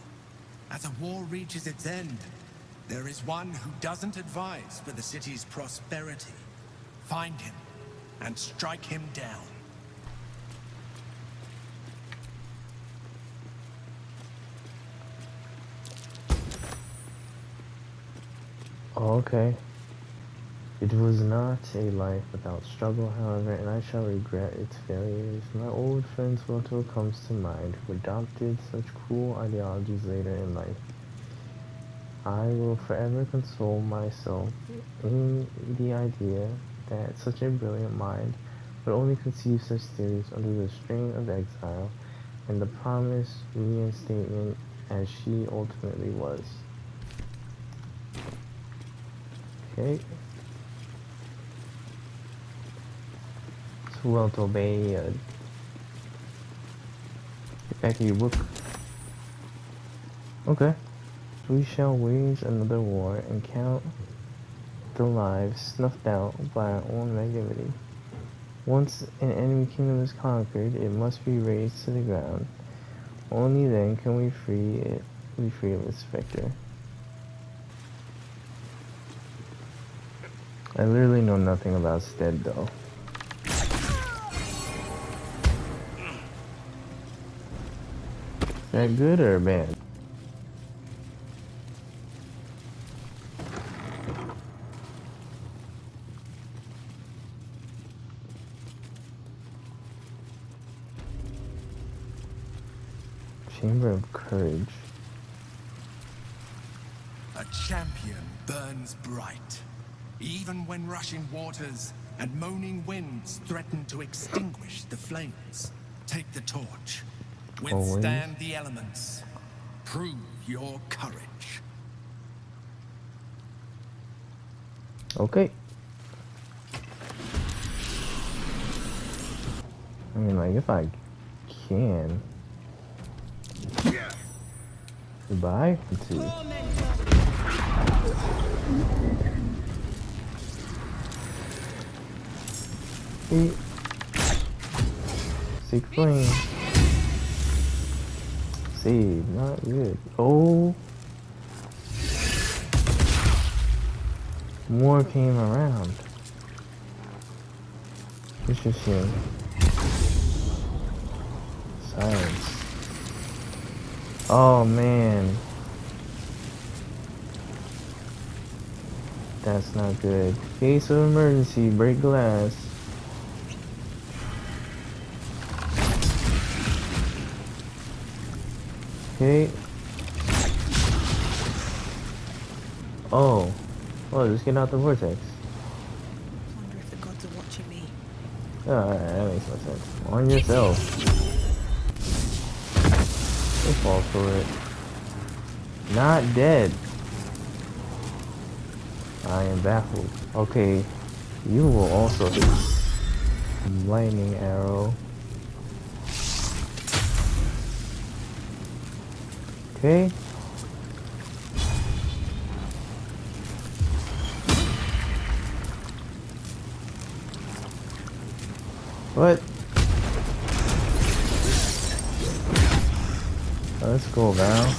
As a war reaches its end, there is one who doesn't advise for the city's prosperity. Find him and strike him down. Okay. It was not a life without struggle, however, and I shall regret its failures. My old friend Swelto comes to mind, who adopted such cruel ideologies later in life. I will forever console myself in the idea that such a brilliant mind would only conceive such theories under the strain of exile and the promised reinstatement as she ultimately was. Okay. Swelto Bay, get back to your book. Okay. We shall wage another war and count the lives snuffed out by our own negativity. Once an enemy kingdom is conquered, it must be razed to the ground. Only then can we be free of its specter. I literally know nothing about Stead though. Is that good or bad? Chamber of Courage. A champion burns bright, even when rushing waters and moaning winds threaten to extinguish the flames. Take the torch. Withstand the elements. Prove your courage. Okay. I mean, like, if I can. Goodbye. Let's see. Sick flame. See, not good. Oh. More came around. Interesting. Silence. Oh man. That's not good. Case of emergency, break glass. Okay. Oh. Oh, just get out the vortex. Wonder if the gods are watching me. Oh, alright, that makes no sense. On yourself. They fall for it. Not dead. I am baffled. Okay. You will also hit. Lightning arrow. Okay. What? Oh, let's go now.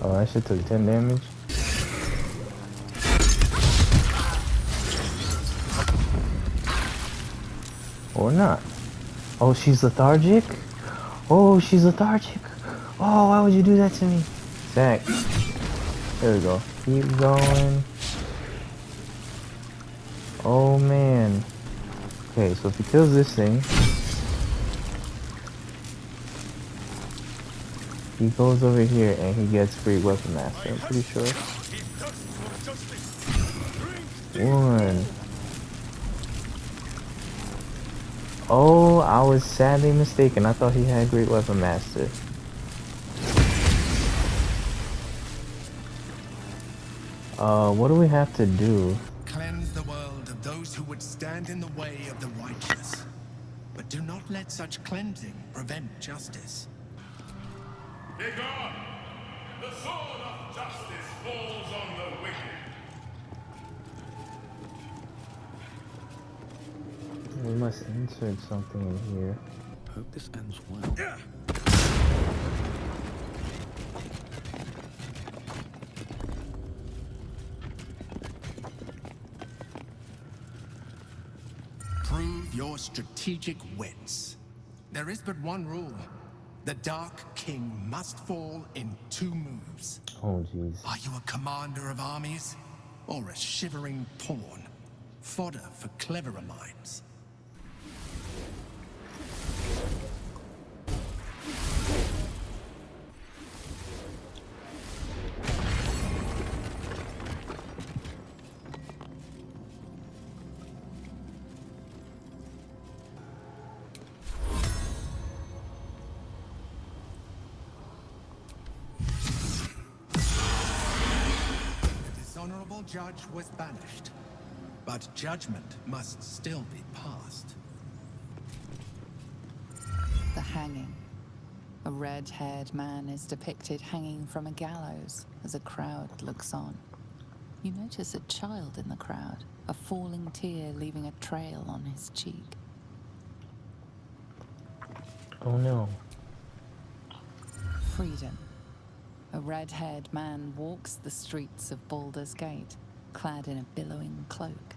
Oh, that shit took 10 damage. Or not. Oh, she's lethargic? Oh, she's lethargic. Oh, why would you do that to me? Zach. There we go. Keep going. Oh, man. Okay, so if he kills this thing, he goes over here and he gets free weapon master, I'm pretty sure. One. Oh, I was sadly mistaken. I thought he had great weapon master. What do we have to do? Cleanse the world of those who would stand in the way of the righteous. But do not let such cleansing prevent justice. Begone! The sword of justice falls on the wicked. We must insert something in here. Hope this ends well. Prove your strategic wits. There is but one rule. The Dark King must fall in 2 moves. Oh, jeez. Are you a commander of armies? Or a shivering pawn? Fodder for cleverer minds. Honorable judge was banished, but judgment must still be passed. The hanging. A red-haired man is depicted hanging from a gallows as a crowd looks on. You notice a child in the crowd, a falling tear leaving a trail on his cheek. Oh no. Freedom. A red-haired man walks the streets of Baldur's Gate, clad in a billowing cloak.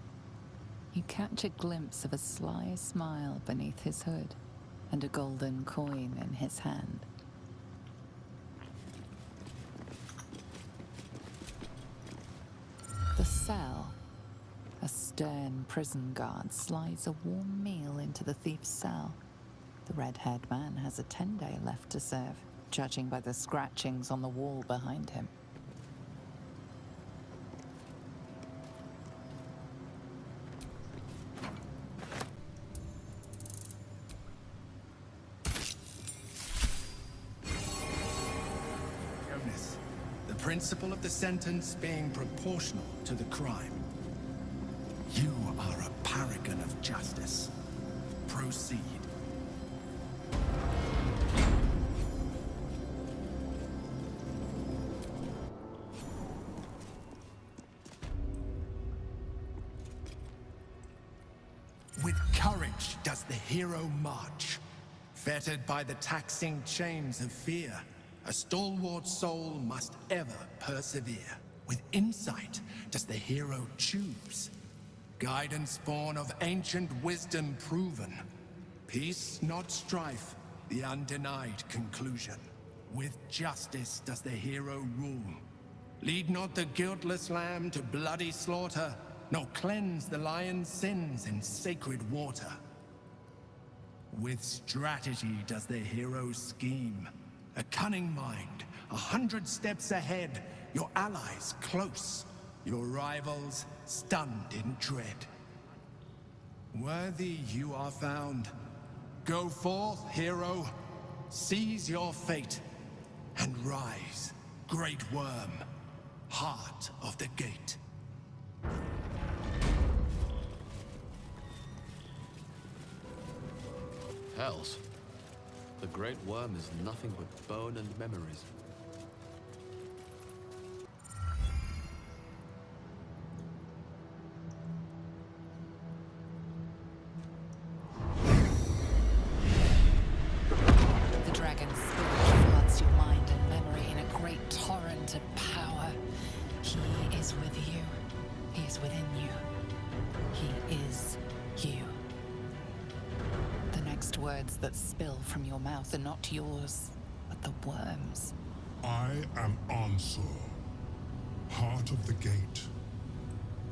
You catch a glimpse of a sly smile beneath his hood, and a golden coin in his hand. The cell. A stern prison guard slides a warm meal into the thief's cell. The red-haired man has a 10-day left to serve, judging by the scratchings on the wall behind him. principle of the sentence being proportional to the crime. You are a paragon of justice. Proceed. With courage does the hero march. Fettered by the taxing chains of fear, a stalwart soul must ever persevere. With insight does the hero choose. Guidance born of ancient wisdom proven. Peace, not strife, the undenied conclusion. With justice does the hero rule. Lead not the guiltless lamb to bloody slaughter, nor cleanse the lion's sins in sacred water. With strategy does the hero scheme. A cunning mind, 100 steps ahead, your allies close, your rivals stunned in dread. Worthy you are found. Go forth, hero, seize your fate, and rise, great worm, heart of the gate. Hells. The Great Worm is nothing but bone and memories. The dragon's spirit floods your mind and memory in a great torrent of power. He is with you. He is within you. He is you. The next words that spill from your mouth are not yours, but the worm's. I am Ansur, heart of the gate,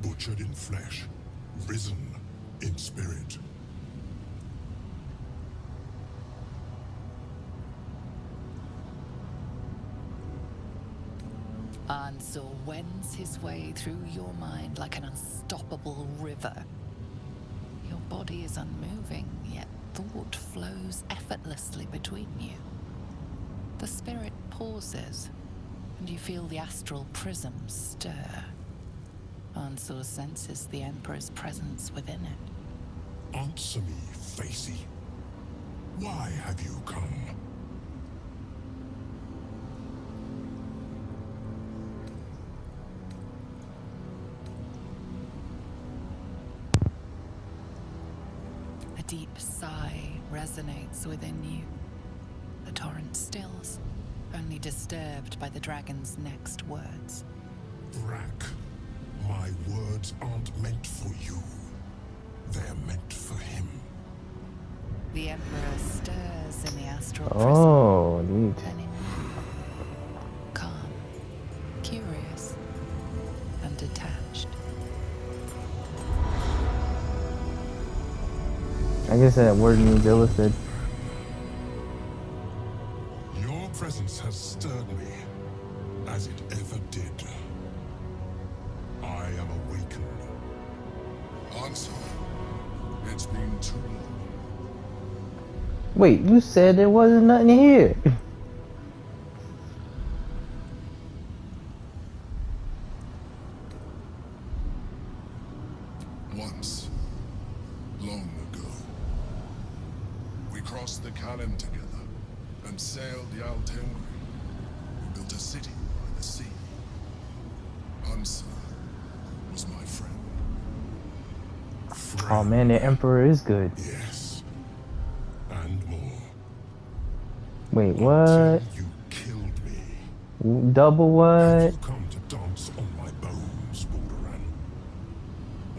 butchered in flesh, risen in spirit. Ansur wends his way through your mind like an unstoppable river. Your body is unmoving, yet thought flows effortlessly between you. The spirit pauses, and you feel the astral prism stir. Ansur senses the Emperor's presence within it. Answer me, Facey. Why have you come? A deep sigh resonates within you. The torrent stills, only disturbed by the dragon's next words. Brack, my words aren't meant for you. They're meant for him. The Emperor stirs in the astral Oh, prism. neat. Then in you, calm, curious, and detached. I guess that word means illicit. Your presence has stirred me, as it ever did. I am awakened. Answer. It's been too long. Wait, you said there wasn't nothing here. Once, long ago, we crossed the Kallen together and sailed the Altengri. We built a city by the sea. Ansur was my friend. Oh man, the Emperor is good. Yes, and more. Wait, what? You killed me. Double what? You come to dance on my bones, Balduran.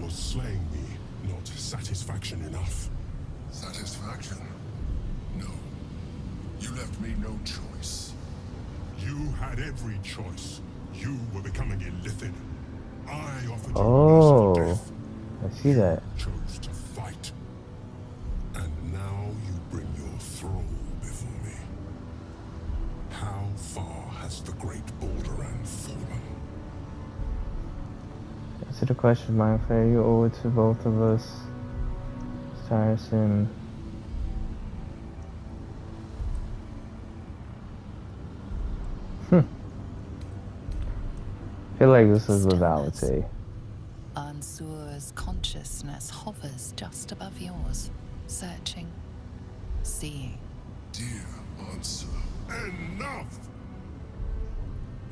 Was slaying me not satisfaction enough? Satisfaction? No. You left me no choice. You had every choice. You were becoming illithid. I offered you Oh, merciful death. I see that. Chose to fight. And now you bring your thrall before me. How far has the great Balduran fallen? Answer the question, my fair. You owe it to both of us. It's tiresome. feel like this is what I would say. Ansur's consciousness hovers just above yours, searching, seeing. Dear Ansur, enough!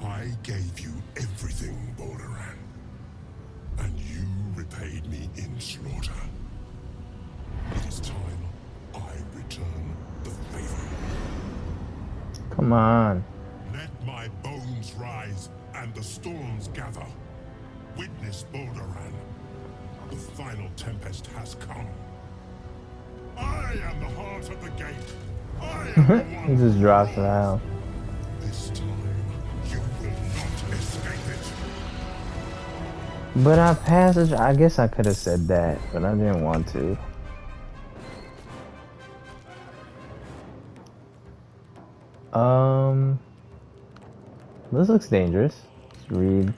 I gave you everything, Balduran, and you repaid me in slaughter. It is time I return the favor. Come on. Let my bones rise and the storms gather. Witness, Balduran. The final tempest has come. I am the heart of the gate. I am the one. He just drops down. This time, you will not escape it. But our passage, I guess I could have said that, but I didn't want to. This looks dangerous. Let's read.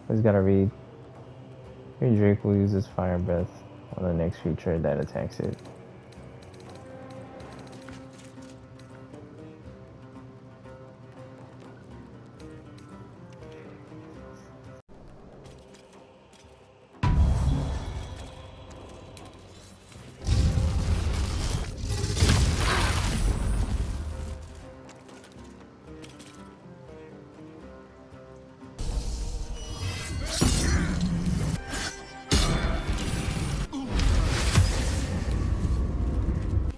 Always gotta read. Your Drake will use its fire breath on the next creature that attacks it.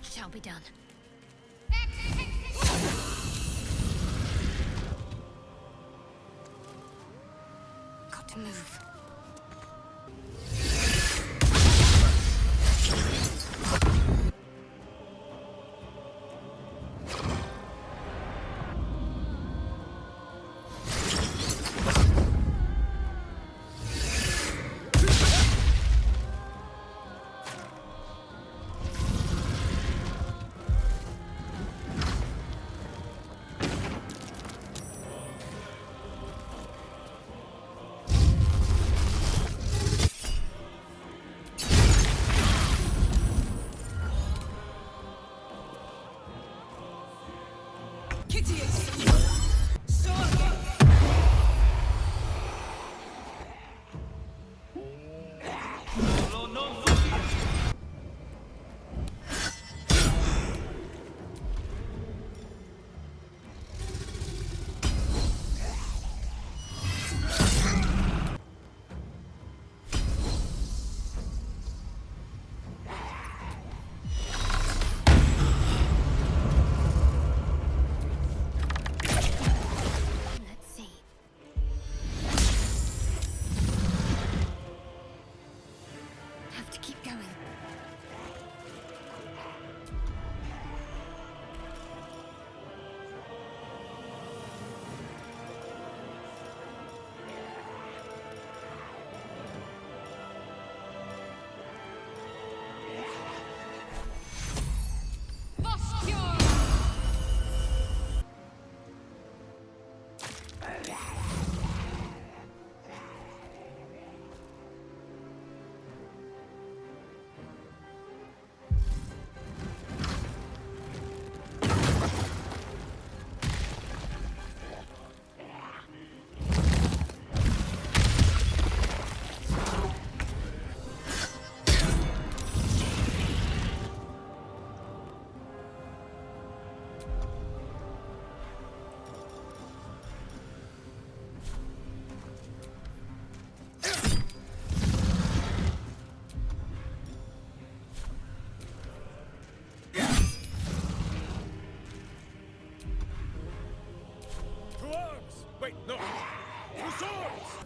Shall be done. Got to move. Wait, no! Two swords!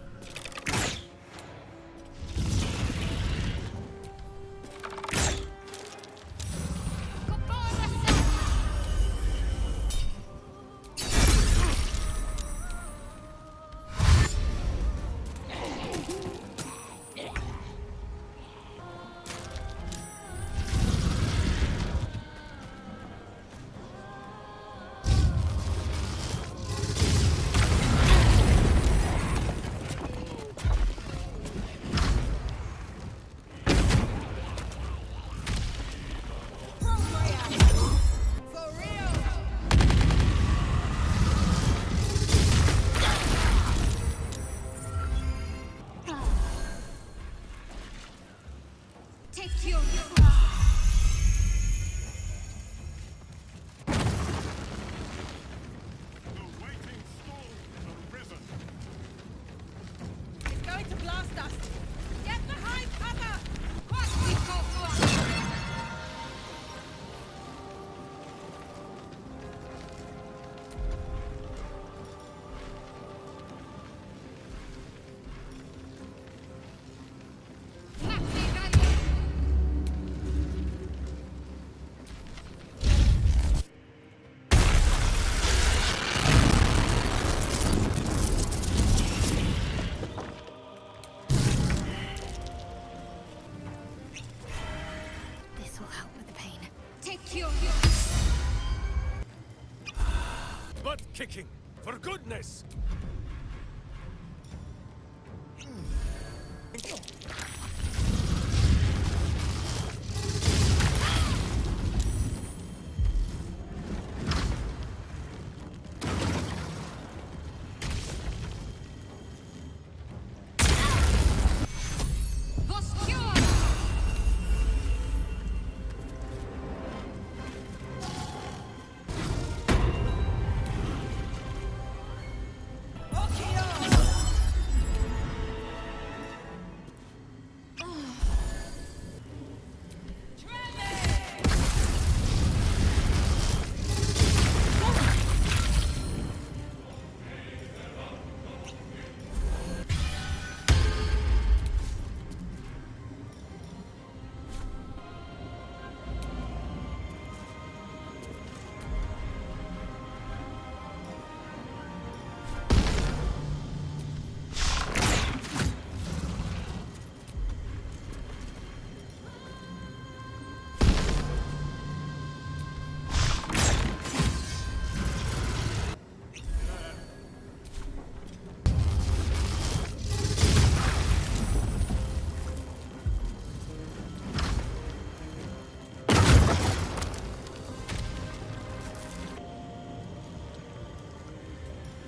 goodness!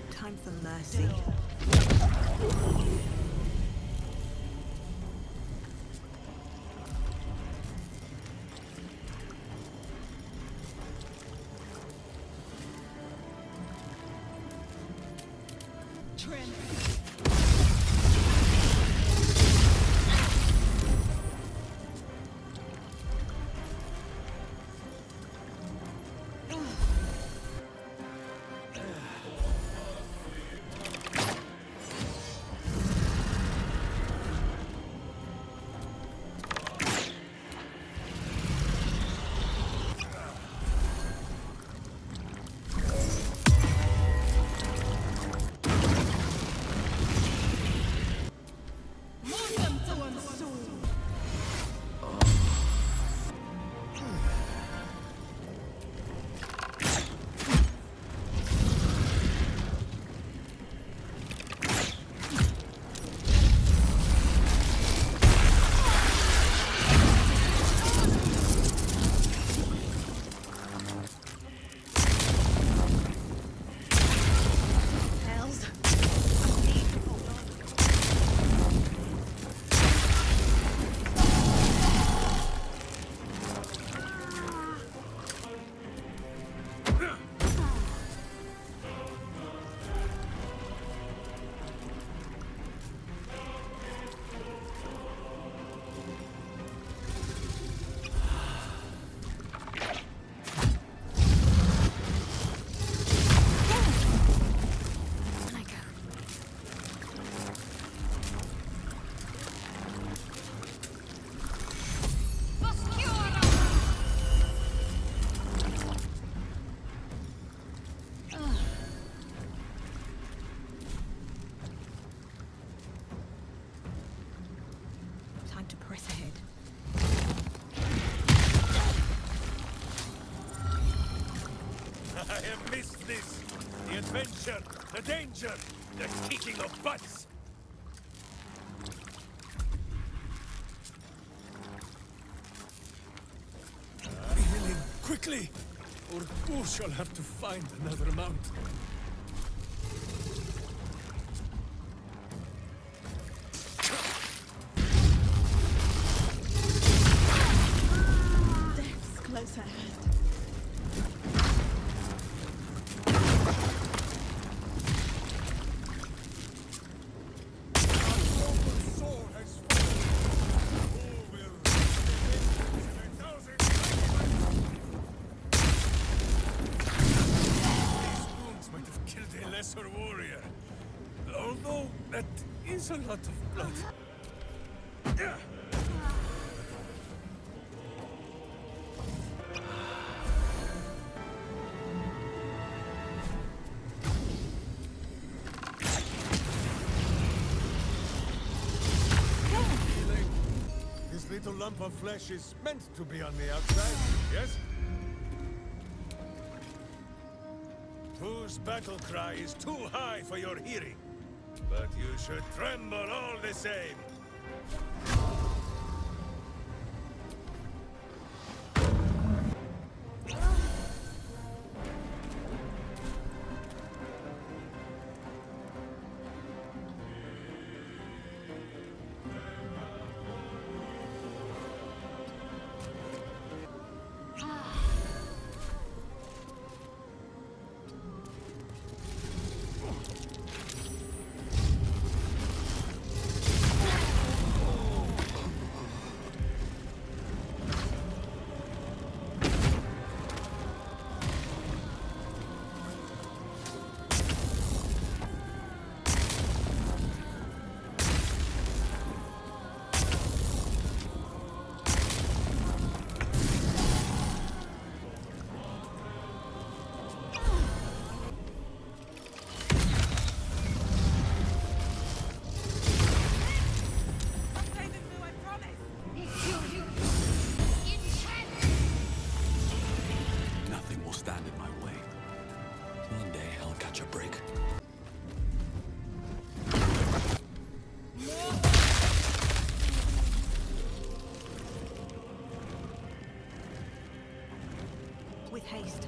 Time for mercy. Trim. Time to press ahead. I have missed this! The adventure, the danger, the kicking of butts! Be healing, quickly! Or we shall have to find another mount. Death's close at hand. Lesser warrior. Although that is a lot of blood. This little lump of flesh is meant to be on the outside, yes? To Boo's battle cry is too high for your hearing, but you should tremble all the same. Nothing will stand in my way. One day I'll catch a break. With haste.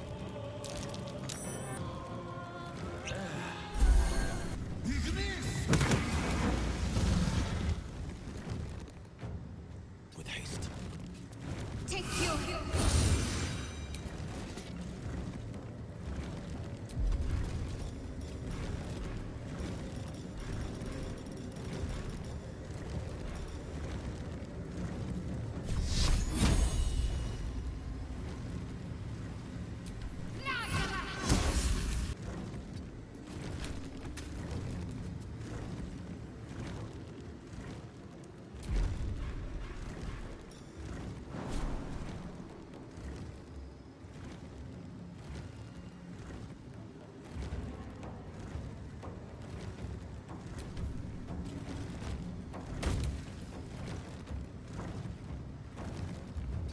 With haste. Take your...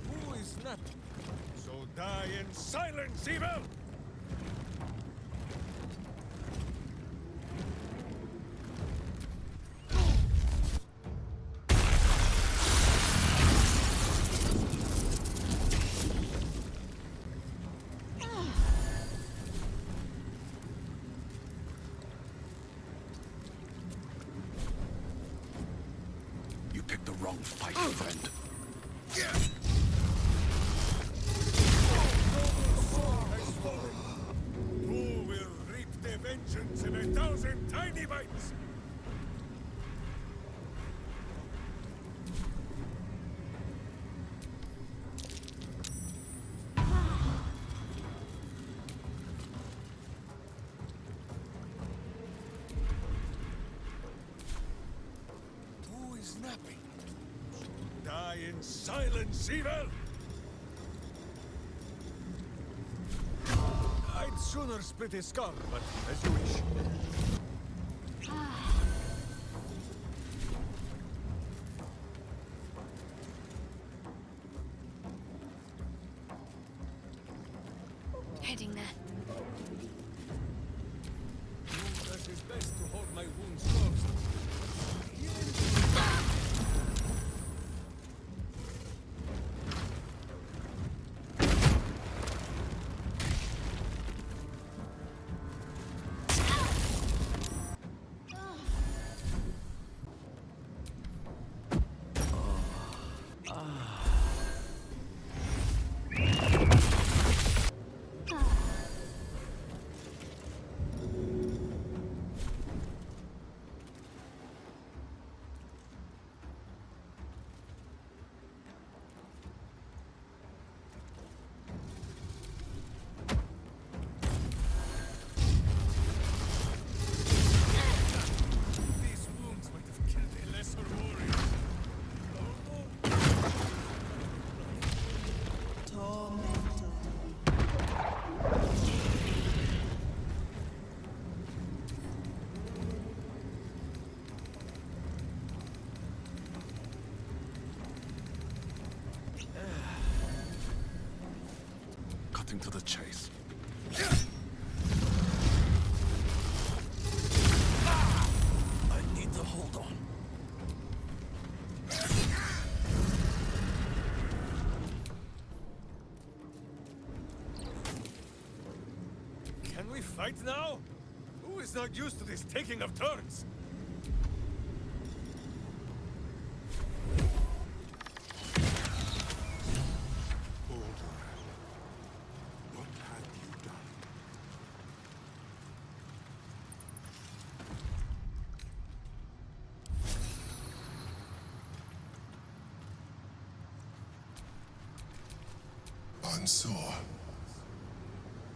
Who is not? So die in silence, evil! You picked the wrong fight, friend. Who will reap the vengeance in 1,000 tiny bites? Who is napping? Die in silence, evil! I'd sooner split his skull, but as you wish. Heading there. Who does his best to hold my wounds closed? Cutting to the chase. Right now? Who is not used to this taking of turns? Baldur, what have you done? Unsure.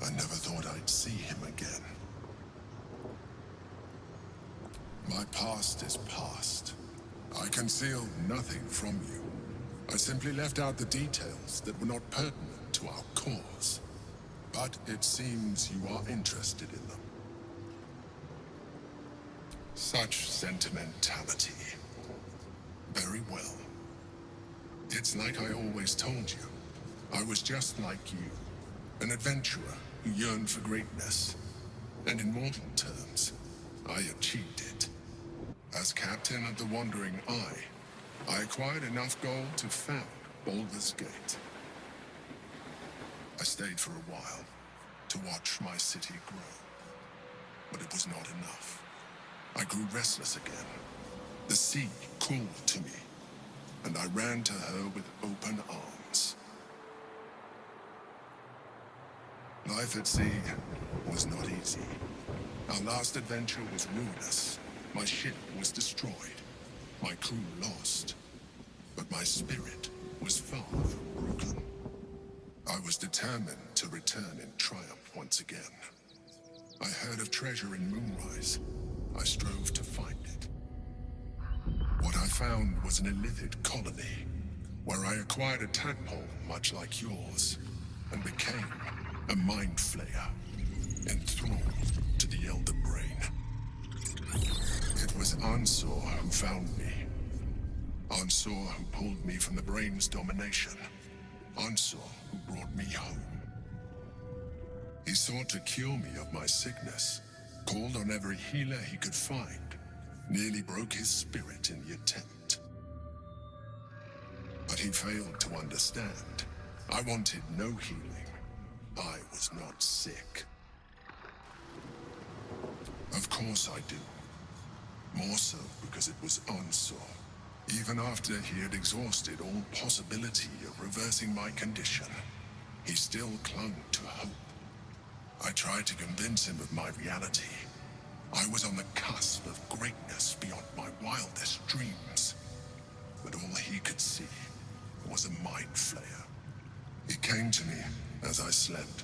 I never thought I'd see him again. My past is past. I concealed nothing from you. I simply left out the details that were not pertinent to our cause. But it seems you are interested in them. Such sentimentality. Very well. It's like I always told you. I was just like you. An adventurer who yearned for greatness. And in mortal terms, I achieved it. As captain of the Wandering Eye, I acquired enough gold to found Baldur's Gate. I stayed for a while to watch my city grow. But it was not enough. I grew restless again. The sea called to me, and I ran to her with open arms. Life at sea was not easy. Our last adventure was ruinous. My ship was destroyed. My crew lost. But my spirit was far from broken. I was determined to return in triumph once again. I heard of treasure in Moonrise. I strove to find it. What I found was an illithid colony, where I acquired a tadpole much like yours, and became a mind flayer, enthralled to the Elder Brain. It was Ansor who found me. Ansor who pulled me from the Brain's domination. Ansor who brought me home. He sought to cure me of my sickness, called on every healer he could find, nearly broke his spirit in the attempt. But he failed to understand. I wanted no healing. I was not sick. Of course I do. More so because it was Ansor. Even after he had exhausted all possibility of reversing my condition, he still clung to hope. I tried to convince him of my reality. I was on the cusp of greatness beyond my wildest dreams. But all he could see was a mind flayer. He came to me as I slept.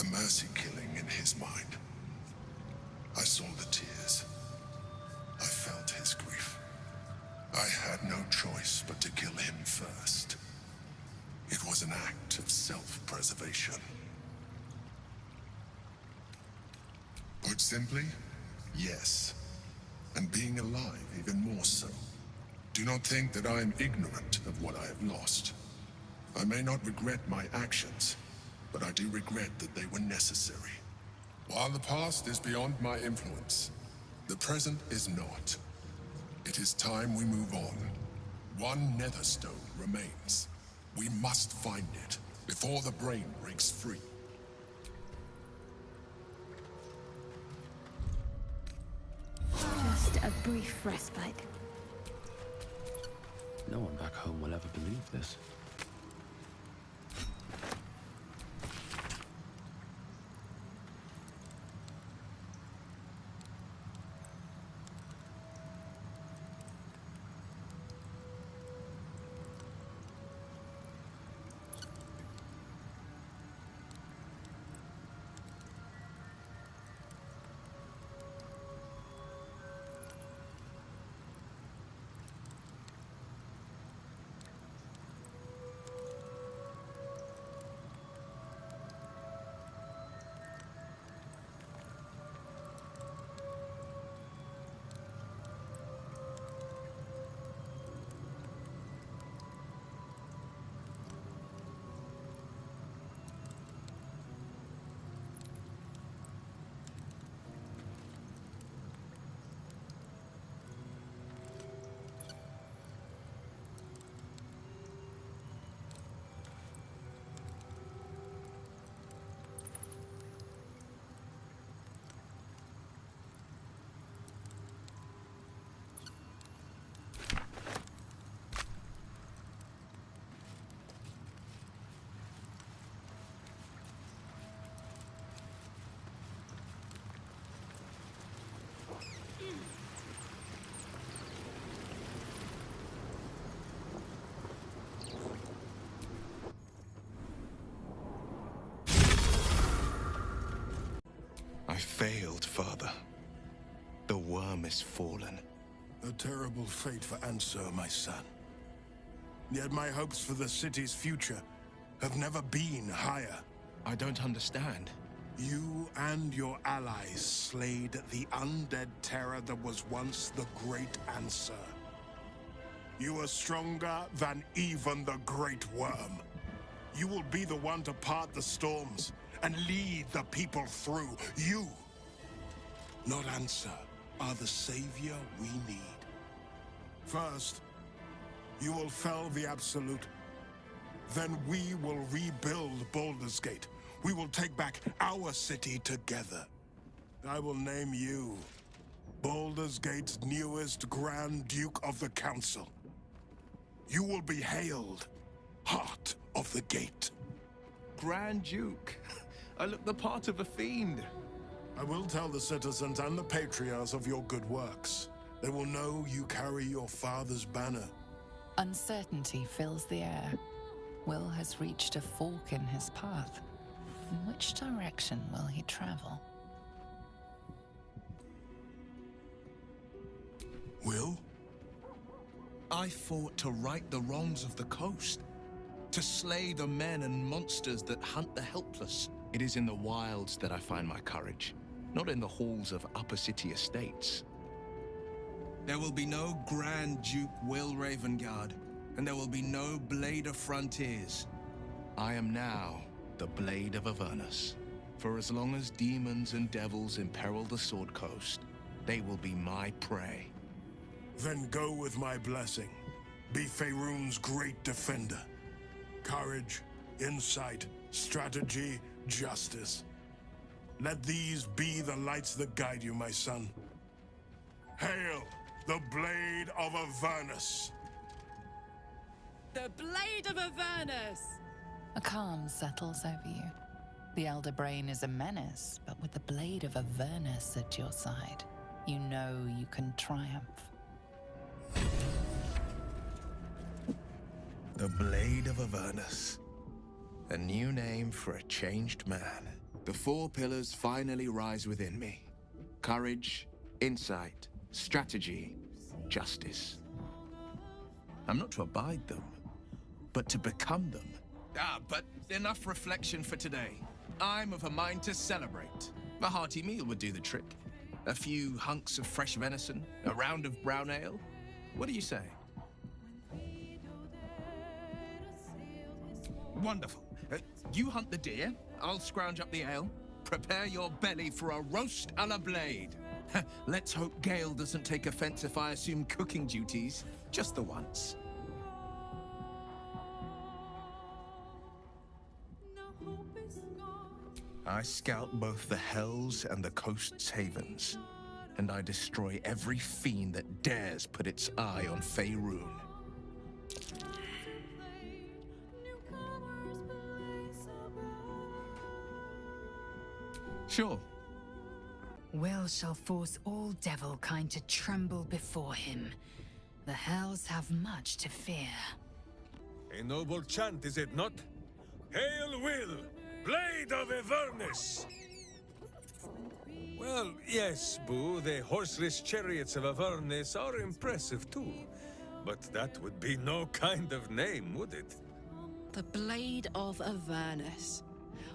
A mercy killing in his mind. I saw the tears. I felt his grief. I had no choice but to kill him first. It was an act of self-preservation. Put simply, yes. And being alive even more so. Do not think that I am ignorant of what I have lost. I may not regret my actions, but I do regret that they were necessary. While the past is beyond my influence, the present is not. It is time we move on. One netherstone remains. We must find it before the brain breaks free. Just a brief respite. No one back home will ever believe this. worm is fallen. A terrible fate for Ansur, my son. Yet my hopes for the city's future have never been higher. I don't understand. You and your allies slayed the undead terror that was once the Great Ansur. You are stronger than even the Great Worm. You will be the one to part the storms and lead the people through. You, not Ansur, are the savior we need. First, you will fell the Absolute. Then we will rebuild Baldur's Gate. We will take back our city together. I will name you Baldur's Gate's newest Grand Duke of the Council. You will be hailed Heart of the Gate. Grand Duke. I look the part of a fiend. I will tell the citizens and the patriarchs of your good works. They will know you carry your father's banner. Uncertainty fills the air. Will has reached a fork in his path. In which direction will he travel? Will? I fought to right the wrongs of the coast, to slay the men and monsters that hunt the helpless. It is in the wilds that I find my courage, not in the halls of upper city estates. There will be no Grand Duke Will Ravengard, and there will be no Blade of Frontiers. I am now the Blade of Avernus. For as long as demons and devils imperil the Sword Coast, they will be my prey. Then go with my blessing. Be Faerun's great defender. Courage, insight, strategy, justice. Let these be the lights that guide you, my son. Hail, the Blade of Avernus! The Blade of Avernus! A calm settles over you. The Elder Brain is a menace, but with the Blade of Avernus at your side, you know you can triumph. The Blade of Avernus. A new name for a changed man. The four pillars finally rise within me. Courage, insight, strategy, justice. I'm not to abide them, but to become them. But enough reflection for today. I'm of a mind to celebrate. A hearty meal would do the trick. A few hunks of fresh venison, a round of brown ale. What do you say? Wonderful. You hunt the deer, I'll scrounge up the ale. Prepare your belly for a roast a la Blade. Let's hope Gale doesn't take offense if I assume cooking duties, just the once. I scout both the hells and the coast's havens, and I destroy every fiend that dares put its eye on Faerun. Sure. Will shall force all devil kind to tremble before him. The hells have much to fear. A noble chant, is it not? Hail Will, Blade of Avernus! Well, yes, Boo, the horseless chariots of Avernus are impressive too. But that would be no kind of name, would it? The Blade of Avernus.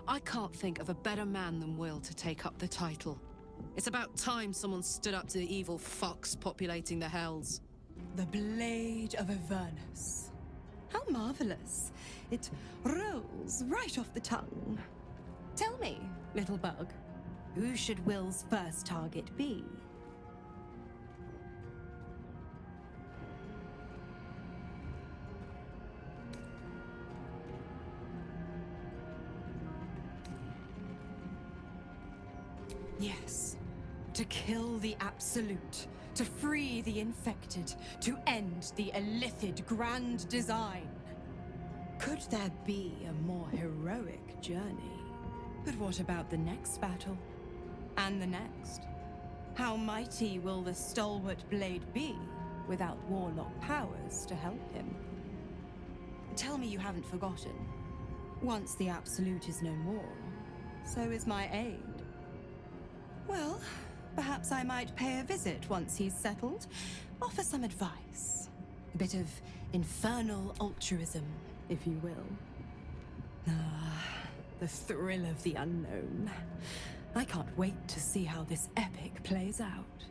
I can't think of a better man than Will to take up the title. It's about time someone stood up to the evil fox populating the hells. The Blade of Avernus. How marvelous. It rolls right off the tongue. Tell me, little bug, who should Will's first target be? Yes, to kill the Absolute, to free the infected, to end the Illithid Grand Design. Could there be a more heroic journey? But what about the next battle? And the next? How mighty will the stalwart blade be without warlock powers to help him? Tell me you haven't forgotten. Once the Absolute is no more, so is my aid. Well, Perhaps I might pay a visit once he's settled. Offer some advice. A bit of infernal altruism, if you will. Ah, the thrill of the unknown. I can't wait to see how this epic plays out.